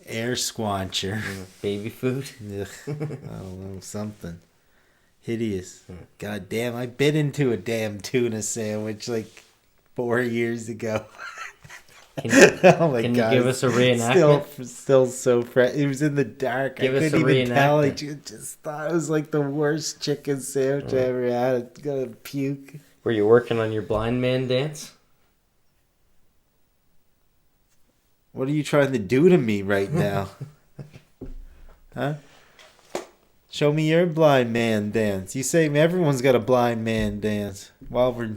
air squancher. Baby food? Ugh, I don't know, something. Hideous. God damn, I bit into a damn tuna sandwich like 4 years ago. Can, Oh my can god! you give us a reenactment? Still so fresh. It was in the dark. Give I us couldn't a even tell. I reenactment. just thought it was like the worst chicken sandwich I ever had. I'm gonna puke. Were you working on your blind man dance? What are you trying to do to me right now? Huh? Show me your blind man dance. You say everyone's got a blind man dance. While we're...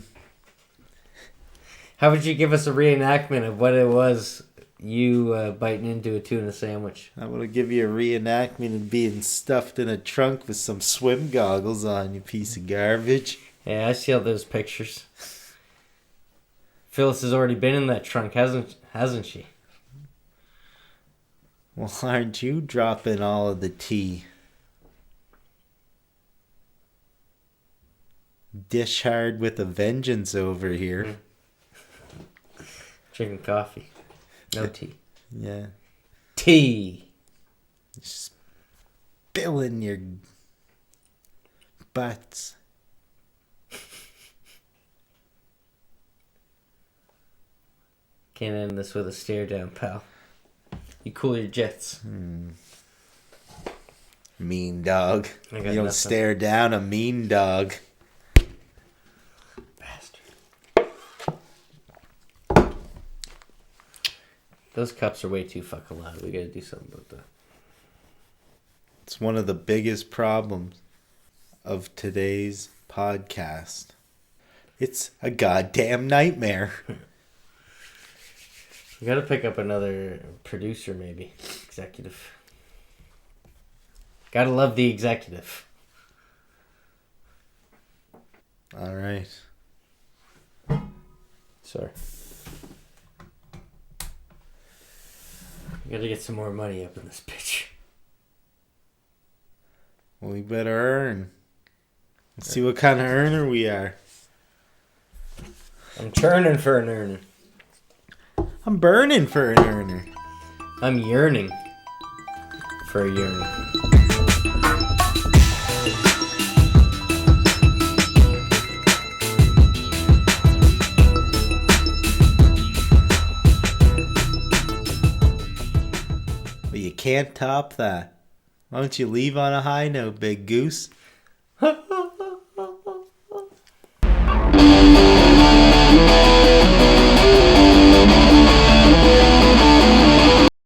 How would you give us a reenactment of what it was you biting into a tuna sandwich? I'm going to give you a reenactment of being stuffed in a trunk with some swim goggles on, you piece of garbage. Yeah, I see all those pictures. Phyllis has already been in that trunk, hasn't she? Well, aren't you dropping all of the tea? Dish hard with a vengeance over here. Drinking coffee. No tea. Yeah. Tea! Spilling your butts. Can't end this with a stare down, pal. You cool your jets. Mean dog. I You got don't nothing. stare down a mean dog. Bastard. Those cups are way too fucking loud. We gotta do something about that. It's one of the biggest problems of today's podcast. It's a goddamn nightmare. We gotta pick up another producer, maybe. Executive. Gotta love the executive. All right. Sorry. We gotta get some more money up in this bitch. Well, we better earn. Let's see what kind of earner we are. I'm churning for an earner. I'm burning for an earner. I'm yearning for a yearner. But you can't top that. Why don't you leave on a high note, big goose?